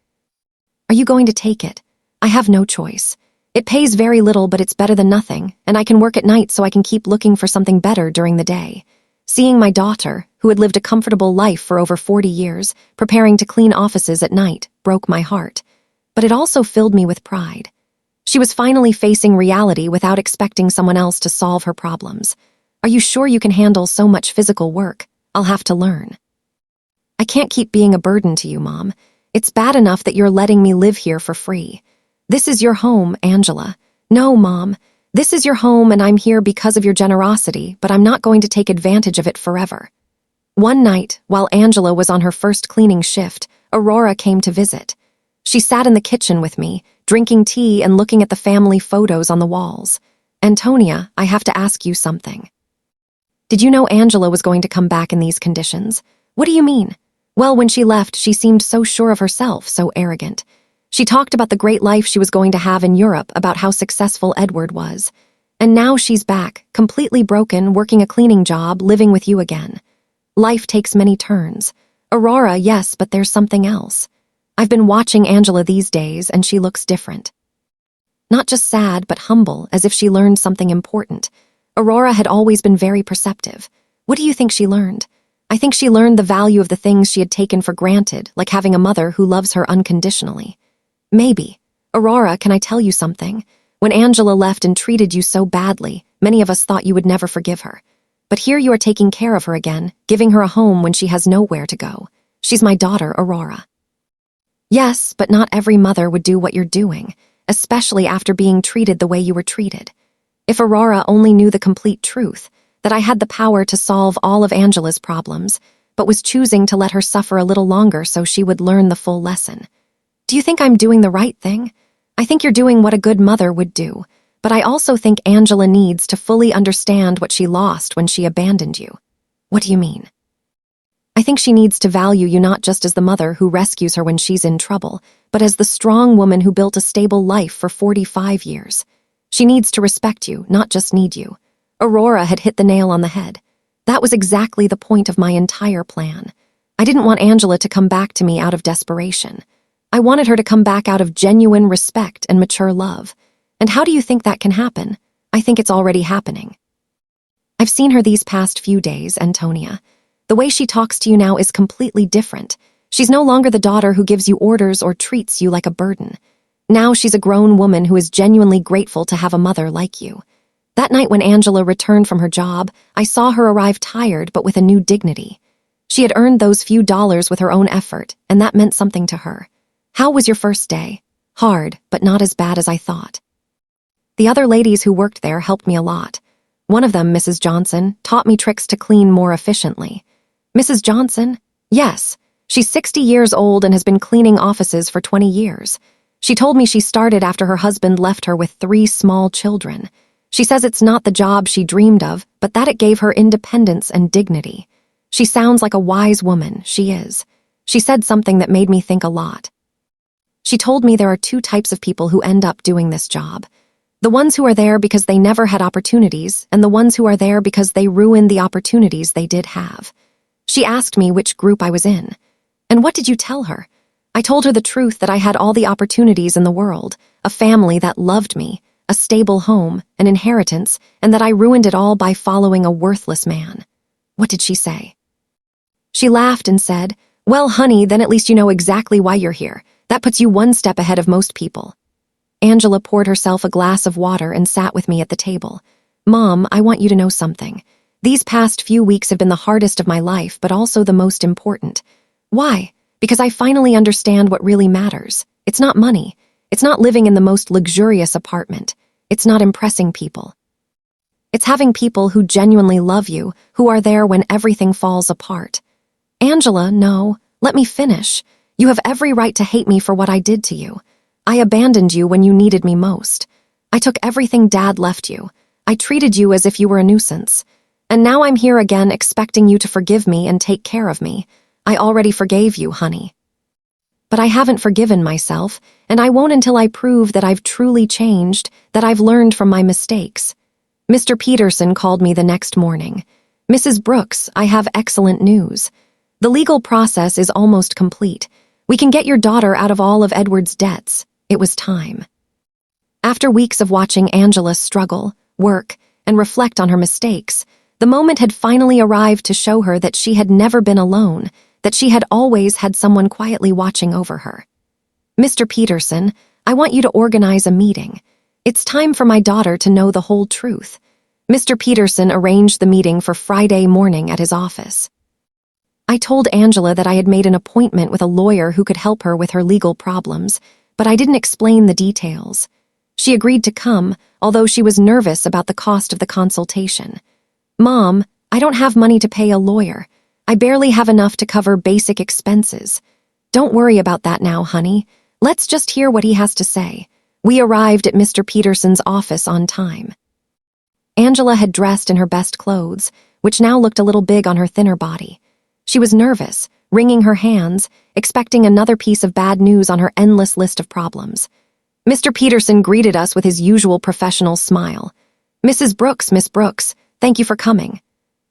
Are you going to take it? I have no choice. It pays very little, but it's better than nothing, and I can work at night so I can keep looking for something better during the day. Seeing my daughter, who had lived a comfortable life for over 40 years, preparing to clean offices at night, broke my heart. But it also filled me with pride. She was finally facing reality without expecting someone else to solve her problems. Are you sure you can handle so much physical work? I'll have to learn. I can't keep being a burden to you, Mom. It's bad enough that you're letting me live here for free. This is your home, Angela. No, Mom. This is your home and I'm here because of your generosity, but I'm not going to take advantage of it forever. One night, while Angela was on her first cleaning shift, Aurora came to visit. She sat in the kitchen with me, drinking tea and looking at the family photos on the walls. Antonia, I have to ask you something. Did you know Angela was going to come back in these conditions? What do you mean? Well, when she left, she seemed so sure of herself, so arrogant. She talked about the great life she was going to have in Europe, about how successful Edward was. And now she's back, completely broken, working a cleaning job, living with you again. Life takes many turns. Aurora, yes, but there's something else. I've been watching Angela these days, and she looks different. Not just sad, but humble, as if she learned something important. Aurora had always been very perceptive. What do you think she learned? I think she learned the value of the things she had taken for granted, like having a mother who loves her unconditionally. Maybe. Aurora, can I tell you something? When Angela left and treated you so badly, many of us thought you would never forgive her. But here you are taking care of her again, giving her a home when she has nowhere to go. She's my daughter, Aurora. Yes, but not every mother would do what you're doing, especially after being treated the way you were treated. If Aurora only knew the complete truth, that I had the power to solve all of Angela's problems, but was choosing to let her suffer a little longer so she would learn the full lesson. Do you think I'm doing the right thing? I think you're doing what a good mother would do, but I also think Angela needs to fully understand what she lost when she abandoned you. What do you mean? I think she needs to value you not just as the mother who rescues her when she's in trouble, but as the strong woman who built a stable life for 45 years. She needs to respect you, not just need you. Aurora had hit the nail on the head. That was exactly the point of my entire plan. I didn't want Angela to come back to me out of desperation. I wanted her to come back out of genuine respect and mature love. And how do you think that can happen? I think it's already happening. I've seen her these past few days, Antonia. The way she talks to you now is completely different. She's no longer the daughter who gives you orders or treats you like a burden. Now she's a grown woman who is genuinely grateful to have a mother like you. That night when Angela returned from her job, I saw her arrive tired but with a new dignity. She had earned those few dollars with her own effort, and that meant something to her. How was your first day? Hard, but not as bad as I thought. The other ladies who worked there helped me a lot. One of them, Mrs. Johnson, taught me tricks to clean more efficiently. Mrs. Johnson? Yes. She's 60 years old and has been cleaning offices for 20 years. She told me she started after her husband left her with 3 small children. She says it's not the job she dreamed of, but that it gave her independence and dignity. She sounds like a wise woman, she is. She said something that made me think a lot. She told me there are two types of people who end up doing this job. The ones who are there because they never had opportunities, and the ones who are there because they ruined the opportunities they did have. She asked me which group I was in. And what did you tell her? I told her the truth, that I had all the opportunities in the world, a family that loved me, a stable home, an inheritance, and that I ruined it all by following a worthless man. What did she say? She laughed and said, "Well, honey, then at least you know exactly why you're here. That puts you one step ahead of most people." Angela poured herself a glass of water and sat with me at the table. "Mom, I want you to know something. These past few weeks have been the hardest of my life, but also the most important. Why? Because I finally understand what really matters. It's not money. It's not living in the most luxurious apartment. It's not impressing people. It's having people who genuinely love you, who are there when everything falls apart." "Angela, no. Let me finish. You have every right to hate me for what I did to you. I abandoned you when you needed me most. I took everything Dad left you. I treated you as if you were a nuisance. And now I'm here again expecting you to forgive me and take care of me. I already forgave you, honey. But I haven't forgiven myself, and I won't until I prove that I've truly changed, that I've learned from my mistakes." Mr. Peterson called me the next morning. "Mrs. Brooks, I have excellent news. The legal process is almost complete. We can get your daughter out of all of Edward's debts. It was time." After weeks of watching Angela struggle, work, and reflect on her mistakes, the moment had finally arrived to show her that she had never been alone, that she had always had someone quietly watching over her. "Mr. Peterson, I want you to organize a meeting. It's time for my daughter to know the whole truth." Mr. Peterson arranged the meeting for Friday morning at his office. I told Angela that I had made an appointment with a lawyer who could help her with her legal problems, but I didn't explain the details. She agreed to come, although she was nervous about the cost of the consultation. "Mom, I don't have money to pay a lawyer. I barely have enough to cover basic expenses. Don't worry about that now, honey. Let's just hear what he has to say." We arrived at Mr. Peterson's office on time. Angela had dressed in her best clothes, which now looked a little big on her thinner body. She was nervous, wringing her hands, expecting another piece of bad news on her endless list of problems. Mr. Peterson greeted us with his usual professional smile. "Mrs. Brooks, Miss Brooks, thank you for coming."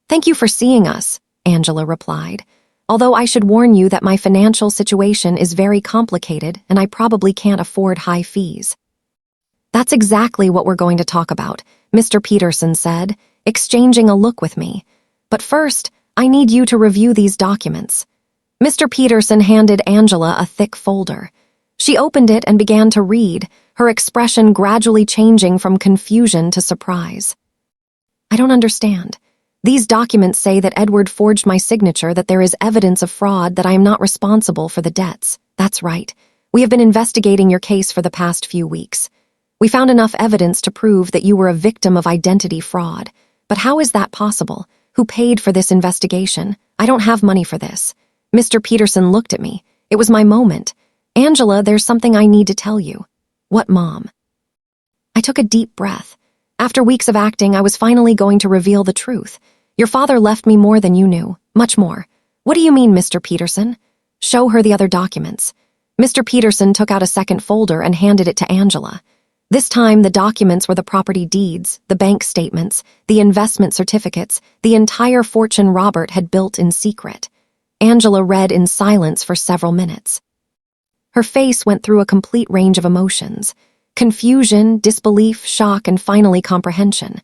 "Thank you for seeing us," Angela replied. "Although I should warn you that my financial situation is very complicated and I probably can't afford high fees." "That's exactly what we're going to talk about," Mr. Peterson said, exchanging a look with me. "But first, I need you to review these documents." Mr. Peterson handed Angela a thick folder. She opened it and began to read, her expression gradually changing from confusion to surprise. "I don't understand. These documents say that Edward forged my signature, that there is evidence of fraud, that I am not responsible for the debts. That's right. We have been investigating your case for the past few weeks. We found enough evidence to prove that you were a victim of identity fraud. But how is that possible? Who paid for this investigation? I don't have money for this." Mr. Peterson looked at me. It was my moment. "Angela, there's something I need to tell you." "What, Mom?" I took a deep breath. After weeks of acting, I was finally going to reveal the truth. "Your father left me more than you knew, much more." "What do you mean, Mr. Peterson?" "Show her the other documents." Mr. Peterson took out a second folder and handed it to Angela. This time, the documents were the property deeds, the bank statements, the investment certificates, the entire fortune Robert had built in secret. Angela read in silence for several minutes. Her face went through a complete range of emotions: confusion, disbelief, shock, and finally comprehension.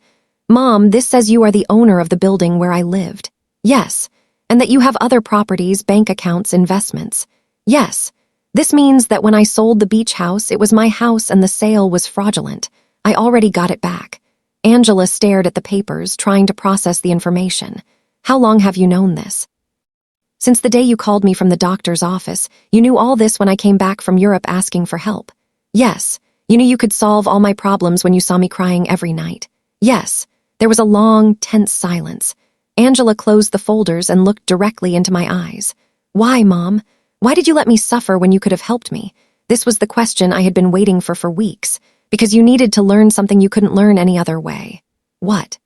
"Mom, this says you are the owner of the building where I lived." "Yes." "And that you have other properties, bank accounts, investments." "Yes." "This means that when I sold the beach house, it was my house and the sale was fraudulent. I already got it back." Angela stared at the papers, trying to process the information. "How long have you known this?" "Since the day you called me from the doctor's office. You knew all this when I came back from Europe asking for help." "Yes." "You knew you could solve all my problems when you saw me crying every night." "Yes." There was a long, tense silence. Angela closed the folders and looked directly into my eyes. "Why, Mom? Why did you let me suffer when you could have helped me?" This was the question I had been waiting for weeks. "Because you needed to learn something you couldn't learn any other way." "What?"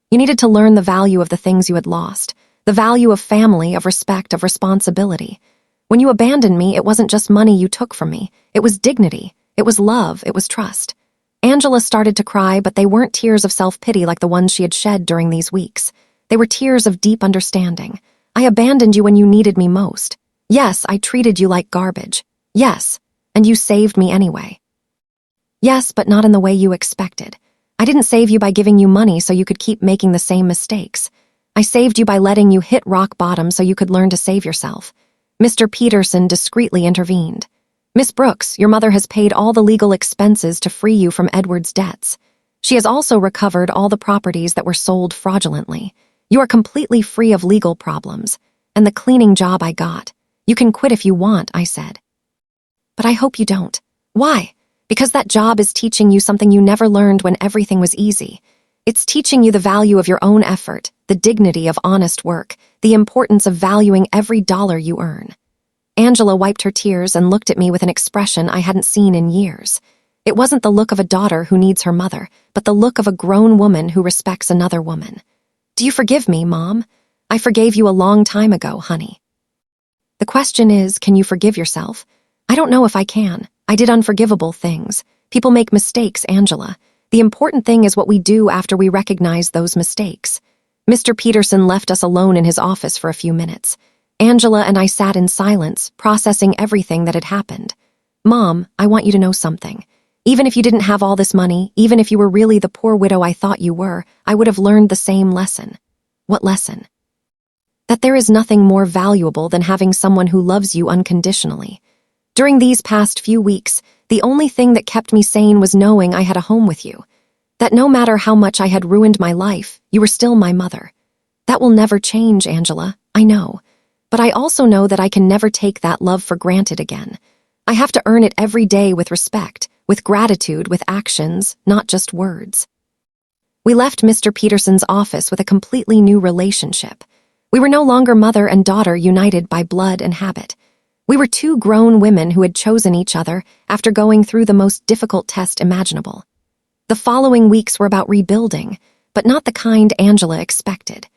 "You needed to learn the value of the things you had lost. The value of family, of respect, of responsibility." When you abandoned me, it wasn't just money you took from me. It was dignity. It was love. It was trust. Angela started to cry, but they weren't tears of self-pity like the ones she had shed during these weeks. They were tears of deep understanding. I abandoned you when you needed me most. Yes, I treated you like garbage. Yes, and you saved me anyway. Yes, but not in the way you expected. I didn't save you by giving you money so you could keep making the same mistakes. I saved you by letting you hit rock bottom so you could learn to save yourself. Mr. Peterson discreetly intervened. Miss Brooks, your mother has paid all the legal expenses to free you from Edward's debts. She has also recovered all the properties that were sold fraudulently. You are completely free of legal problems. And the cleaning job I got. You can quit if you want, I said. But I hope you don't. Why? Because that job is teaching you something you never learned when everything was easy. It's teaching you the value of your own effort, the dignity of honest work, the importance of valuing every dollar you earn. Angela wiped her tears and looked at me with an expression I hadn't seen in years. It wasn't the look of a daughter who needs her mother, but the look of a grown woman who respects another woman. Do you forgive me, Mom? I forgave you a long time ago, honey. The question is, can you forgive yourself? I don't know if I can. I did unforgivable things. People make mistakes, Angela. The important thing is what we do after we recognize those mistakes. Mr. Peterson left us alone in his office for a few minutes. Angela and I sat in silence, processing everything that had happened. Mom, I want you to know something. Even if you didn't have all this money, even if you were really the poor widow I thought you were, I would have learned the same lesson. What lesson? That there is nothing more valuable than having someone who loves you unconditionally. During these past few weeks, the only thing that kept me sane was knowing I had a home with you. That no matter how much I had ruined my life, you were still my mother. That will never change, Angela, I know. But I also know that I can never take that love for granted again. I have to earn it every day with respect, with gratitude, with actions, not just words. We left Mr. Peterson's office with a completely new relationship. We were no longer mother and daughter united by blood and habit. We were two grown women who had chosen each other after going through the most difficult test imaginable. The following weeks were about rebuilding, but not the kind Angela expected.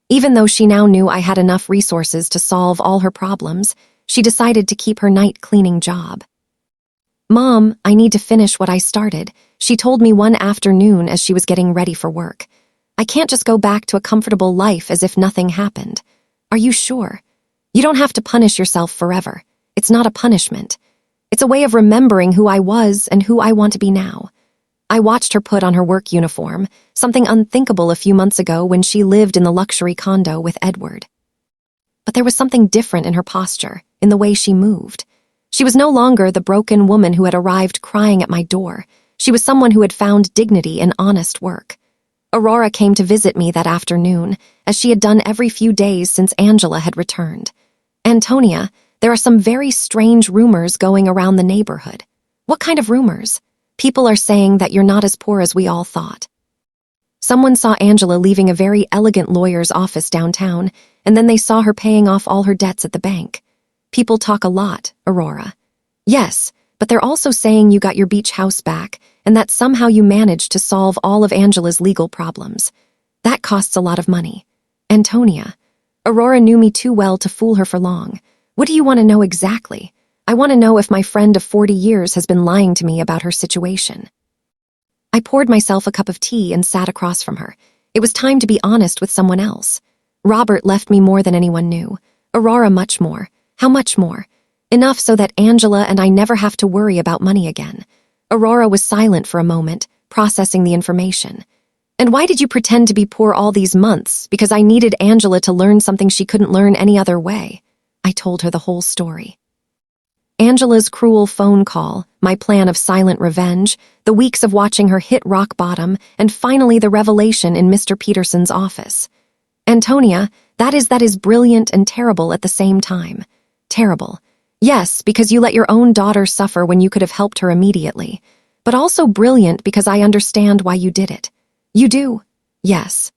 Even though she now knew I had enough resources to solve all her problems, she decided to keep her night cleaning job. Mom, I need to finish what I started, she told me one afternoon as she was getting ready for work. I can't just go back to a comfortable life as if nothing happened. Are you sure? You don't have to punish yourself forever. It's not a punishment. It's a way of remembering who I was and who I want to be now. I watched her put on her work uniform, something unthinkable a few months ago when she lived in the luxury condo with Edward. But there was something different in her posture, in the way she moved. She was no longer the broken woman who had arrived crying at my door. She was someone who had found dignity in honest work. Aurora came to visit me that afternoon, as she had done every few days since Angela had returned. Antonia, there are some very strange rumors going around the neighborhood. What kind of rumors? People are saying that you're not as poor as we all thought. Someone saw Angela leaving a very elegant lawyer's office downtown, and then they saw her paying off all her debts at the bank. People talk a lot, Aurora. Yes, but they're also saying you got your beach house back, and that somehow you managed to solve all of Angela's legal problems. That costs a lot of money. Antonia, Aurora knew me too well to fool her for long. What do you want to know exactly? I want to know if my friend of 40 years has been lying to me about her situation. I poured myself a cup of tea and sat across from her. It was time to be honest with someone else. Robert left me more than anyone knew. Aurora much more. How much more? Enough so that Angela and I never have to worry about money again. Aurora was silent for a moment, processing the information. And why did you pretend to be poor all these months? Because I needed Angela to learn something she couldn't learn any other way. I told her the whole story. Angela's cruel phone call, my plan of silent revenge, the weeks of watching her hit rock bottom, and finally the revelation in Mr. Peterson's office. Antonia, that is brilliant and terrible at the same time. Terrible. Yes, because you let your own daughter suffer when you could have helped her immediately. But also brilliant because I understand why you did it. You do? Yes.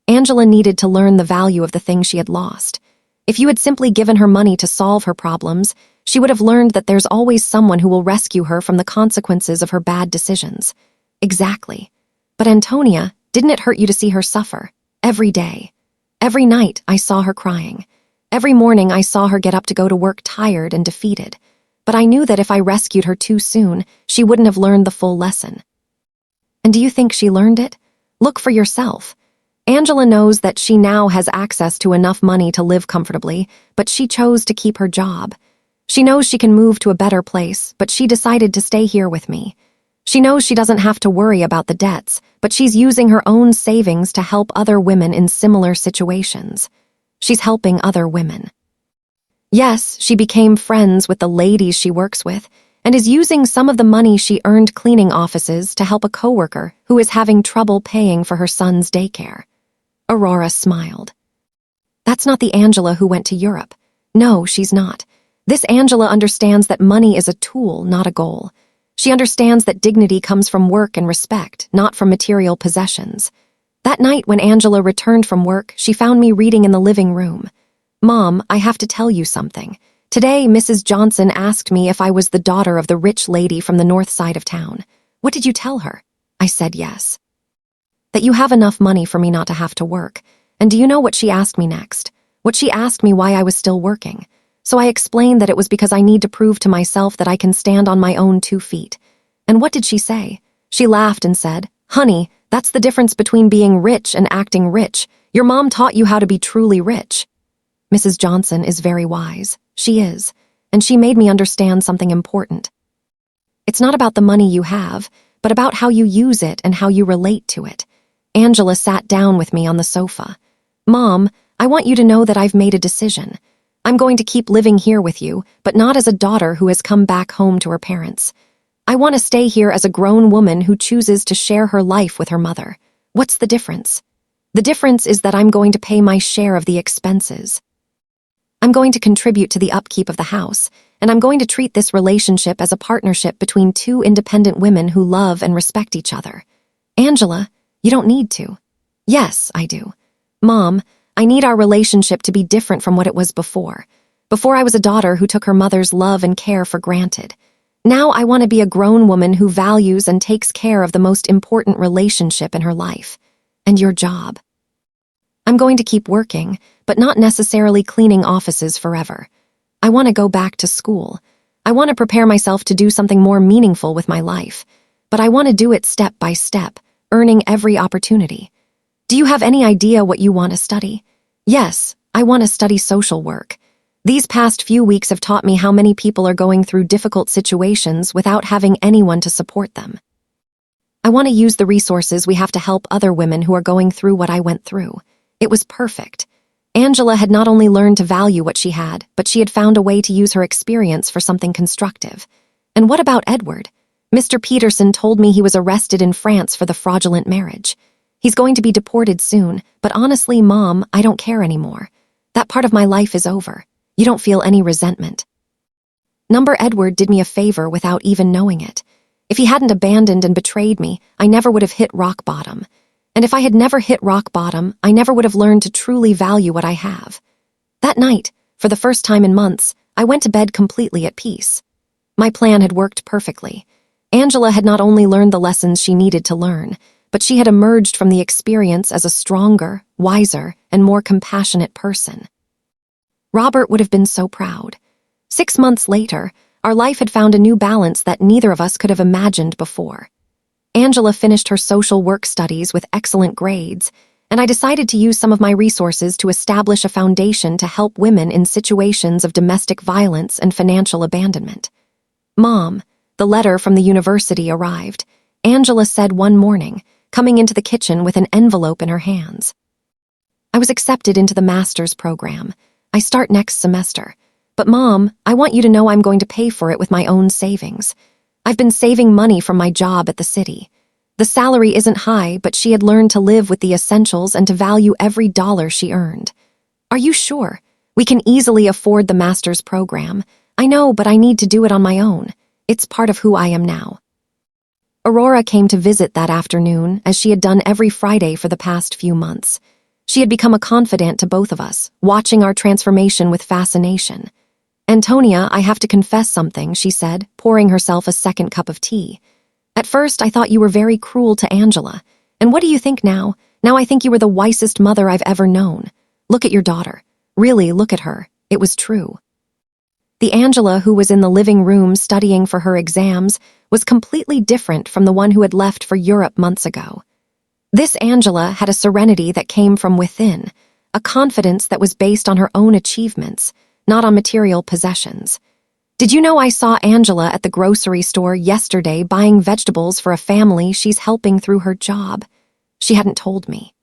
Angela needed to learn the value of the things she had lost. If you had simply given her money to solve her problems, she would have learned that there's always someone who will rescue her from the consequences of her bad decisions. Exactly. But Antonia, didn't it hurt you to see her suffer? Every day. Every night I saw her crying. Every morning I saw her get up to go to work tired and defeated, but I knew that if I rescued her too soon, she wouldn't have learned the full lesson. And do you think she learned it? Look for yourself. Angela knows that she now has access to enough money to live comfortably, but she chose to keep her job. She knows she can move to a better place, but she decided to stay here with me. She knows she doesn't have to worry about the debts, but she's using her own savings to help other women in similar situations. She's helping other women. Yes, she became friends with the ladies she works with and is using some of the money she earned cleaning offices to help a coworker who is having trouble paying for her son's daycare. Aurora smiled. That's not the Angela who went to Europe. No, she's not. This Angela understands that money is a tool, not a goal. She understands that dignity comes from work and respect, not from material possessions. That night when Angela returned from work, she found me reading in the living room. Mom, I have to tell you something. Today, Mrs. Johnson asked me if I was the daughter of the rich lady from the north side of town. What did you tell her? I said yes. That you have enough money for me not to have to work. And do you know what she asked me next? What she asked me why I was still working. So I explained that it was because I need to prove to myself that I can stand on my own 2 feet. And what did she say? She laughed and said, "Honey, that's the difference between being rich and acting rich. Your mom taught you how to be truly rich." Mrs. Johnson is very wise. She is. And she made me understand something important. It's not about the money you have, but about how you use it and how you relate to it. Angela sat down with me on the sofa. Mom, I want you to know that I've made a decision. I'm going to keep living here with you, but not as a daughter who has come back home to her parents. I want to stay here as a grown woman who chooses to share her life with her mother. What's the difference? The difference is that I'm going to pay my share of the expenses. I'm going to contribute to the upkeep of the house, and I'm going to treat this relationship as a partnership between 2 independent women who love and respect each other. Angela, you don't need to. Yes, I do. Mom, I need our relationship to be different from what it was before. Before I was a daughter who took her mother's love and care for granted. Now I want to be a grown woman who values and takes care of the most important relationship in her life. And your job. I'm going to keep working, but not necessarily cleaning offices forever. I want to go back to school. I want to prepare myself to do something more meaningful with my life. But I want to do it step by step, earning every opportunity. Do you have any idea what you want to study? Yes, I want to study social work. These past few weeks have taught me how many people are going through difficult situations without having anyone to support them. I want to use the resources we have to help other women who are going through what I went through. It was perfect. Angela had not only learned to value what she had, but she had found a way to use her experience for something constructive. And what about Edward? Mr. Peterson told me he was arrested in France for the fraudulent marriage. He's going to be deported soon, but honestly, Mom, I don't care anymore. That part of my life is over. You don't feel any resentment. Number Edward did me a favor without even knowing it. If he hadn't abandoned and betrayed me, I never would have hit rock bottom. And if I had never hit rock bottom, I never would have learned to truly value what I have. That night, for the first time in months, I went to bed completely at peace. My plan had worked perfectly. Angela had not only learned the lessons she needed to learn, but she had emerged from the experience as a stronger, wiser, and more compassionate person. Robert would have been so proud. 6 months later, our life had found a new balance that neither of us could have imagined before. Angela finished her social work studies with excellent grades, and I decided to use some of my resources to establish a foundation to help women in situations of domestic violence and financial abandonment. Mom, the letter from the university arrived. Angela said one morning, coming into the kitchen with an envelope in her hands. I was accepted into the master's program. I start next semester. But Mom, I want you to know I'm going to pay for it with my own savings. I've been saving money from my job at the city. The salary isn't high, but she had learned to live with the essentials and to value every dollar she earned. Are you sure? We can easily afford the master's program. I know, but I need to do it on my own. It's part of who I am now. Aurora came to visit that afternoon, as she had done every Friday for the past few months. She had become a confidant to both of us, watching our transformation with fascination. Antonia, I have to confess something, she said, pouring herself a second cup of tea. At first, I thought you were very cruel to Angela. And what do you think now? Now I think you were the wisest mother I've ever known. Look at your daughter. Really, look at her. It was true. The Angela who was in the living room studying for her exams was completely different from the one who had left for Europe months ago. This Angela had a serenity that came from within, a confidence that was based on her own achievements, not on material possessions. Did you know I saw Angela at the grocery store yesterday buying vegetables for a family she's helping through her job? She hadn't told me.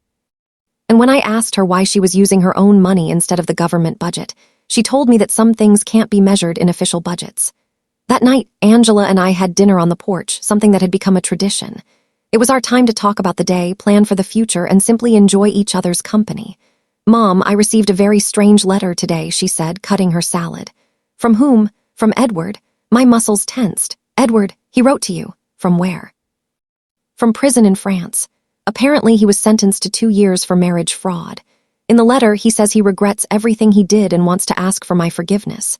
And when I asked her why she was using her own money instead of the government budget, she told me that some things can't be measured in official budgets. That night, Angela and I had dinner on the porch, something that had become a tradition. It was our time to talk about the day, plan for the future, and simply enjoy each other's company. "Mom, I received a very strange letter today," she said, cutting her salad. "From whom?" "From Edward." My muscles tensed. "Edward, he wrote to you." "From where?" "From prison in France. Apparently, he was sentenced to 2 years for marriage fraud. In the letter, he says he regrets everything he did and wants to ask for my forgiveness.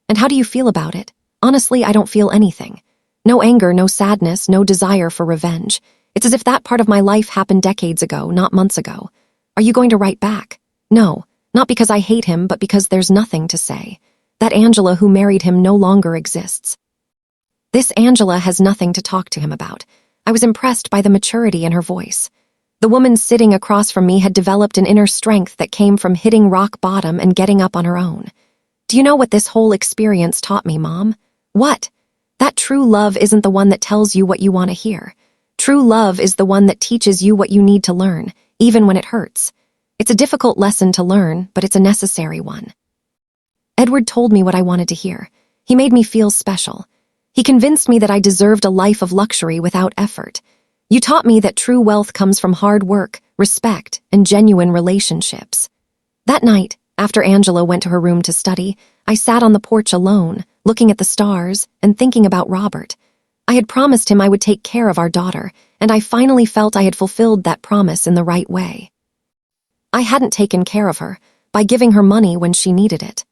And how do you feel about it?" "Honestly, I don't feel anything. No anger, no sadness, no desire for revenge. It's as if that part of my life happened decades ago, not months ago." "Are you going to write back?" "No, not because I hate him, but because there's nothing to say. That Angela who married him no longer exists. This Angela has nothing to talk to him about." I was impressed by the maturity in her voice. The woman sitting across from me had developed an inner strength that came from hitting rock bottom and getting up on her own. "Do you know what this whole experience taught me, Mom?" "What?" "That true love isn't the one that tells you what you want to hear. True love is the one that teaches you what you need to learn, even when it hurts. It's a difficult lesson to learn, but it's a necessary one." Edward told me what I wanted to hear. He made me feel special. He convinced me that I deserved a life of luxury without effort. "You taught me that true wealth comes from hard work, respect, and genuine relationships." That night, after Angela went to her room to study, I sat on the porch alone, looking at the stars and thinking about Robert. I had promised him I would take care of our daughter, and I finally felt I had fulfilled that promise in the right way. I hadn't taken care of her by giving her money when she needed it.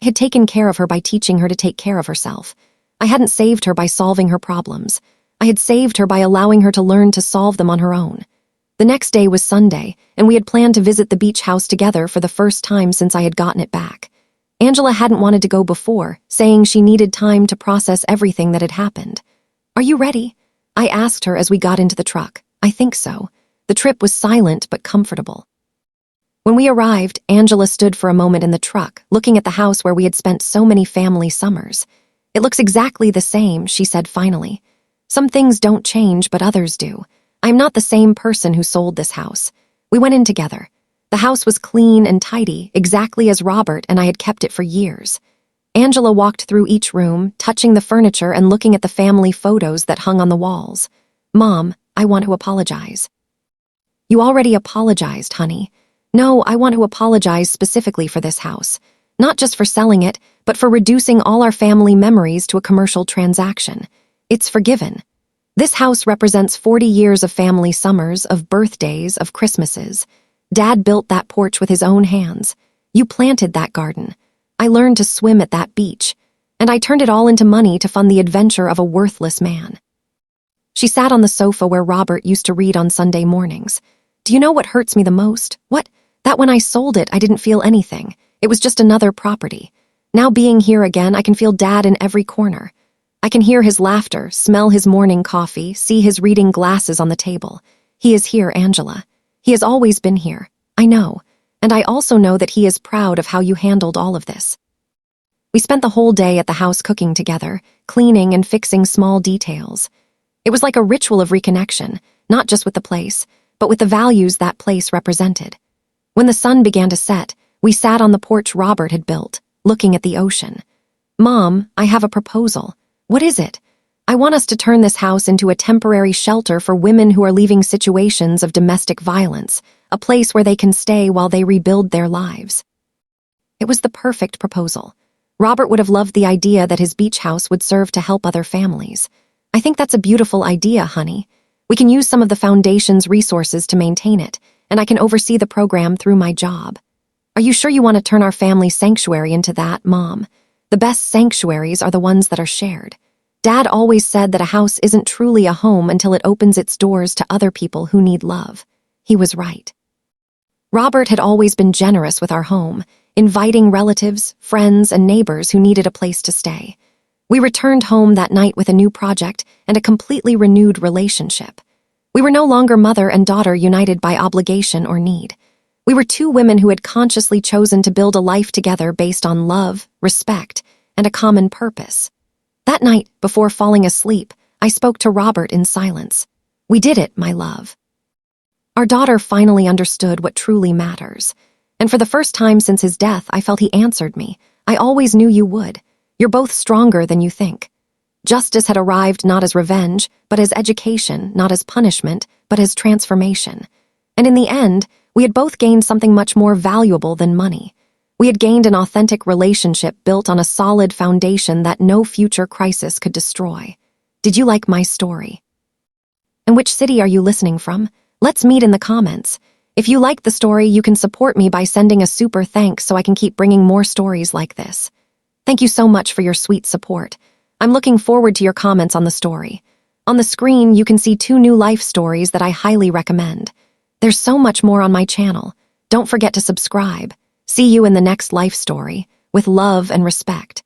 I had taken care of her by teaching her to take care of herself. I hadn't saved her by solving her problems. I had saved her by allowing her to learn to solve them on her own. The next day was Sunday, and we had planned to visit the beach house together for the first time since I had gotten it back. Angela hadn't wanted to go before, saying she needed time to process everything that had happened. "Are you ready?" I asked her as we got into the truck. "I think so." The trip was silent but comfortable. When we arrived, Angela stood for a moment in the truck, looking at the house where we had spent so many family summers. "It looks exactly the same," she said finally. "Some things don't change, but others do. I'm not the same person who sold this house." We went in together. The house was clean and tidy, exactly as Robert and I had kept it for years. Angela walked through each room, touching the furniture and looking at the family photos that hung on the walls. "Mom, I want to apologize." "You already apologized, honey." "No, I want to apologize specifically for this house. Not just for selling it, but for reducing all our family memories to a commercial transaction. It's forgiven. This house represents 40 years of family summers, of birthdays, of Christmases. Dad built that porch with his own hands. You planted that garden. I learned to swim at that beach. And I turned it all into money to fund the adventure of a worthless man." She sat on the sofa where Robert used to read on Sunday mornings. "Do you know what hurts me the most? What? That when I sold it, I didn't feel anything. It was just another property. Now being here again, I can feel Dad in every corner. I can hear his laughter, smell his morning coffee, see his reading glasses on the table. He is here, Angela. He has always been here. I know. And I also know that he is proud of how you handled all of this." We spent the whole day at the house cooking together, cleaning and fixing small details. It was like a ritual of reconnection, not just with the place, but with the values that place represented. When the sun began to set, we sat on the porch Robert had built, looking at the ocean. "Mom, I have a proposal." "What is it?" "I want us to turn this house into a temporary shelter for women who are leaving situations of domestic violence, a place where they can stay while they rebuild their lives." It was the perfect proposal. Robert would have loved the idea that his beach house would serve to help other families. "I think that's a beautiful idea, honey. We can use some of the foundation's resources to maintain it, and I can oversee the program through my job." "Are you sure you want to turn our family sanctuary into that, Mom? The best sanctuaries are the ones that are shared. Dad always said that a house isn't truly a home until it opens its doors to other people who need love." He was right. Robert had always been generous with our home. inviting relatives, friends, and neighbors who needed a place to stay. We returned home that night with a new project and a completely renewed relationship. We were no longer mother and daughter united by obligation or need. We were two women who had consciously chosen to build a life together based on love, respect, and a common purpose. That night, before falling asleep, I spoke to Robert in silence. "We did it, my love." Our daughter finally understood what truly matters. And for the first time since his death, I felt he answered me. "I always knew you would. You're both stronger than you think." Justice had arrived not as revenge, but as education, not as punishment, but as transformation. And in the end, we had both gained something much more valuable than money. We had gained an authentic relationship built on a solid foundation that no future crisis could destroy. Did you like my story? And which city are you listening from? Let's meet in the comments. If you liked the story, you can support me by sending a super thanks so I can keep bringing more stories like this. Thank you so much for your sweet support. I'm looking forward to your comments on the story. On the screen, you can see 2 new life stories that I highly recommend. There's so much more on my channel. Don't forget to subscribe. See you in the next life story. With love and respect.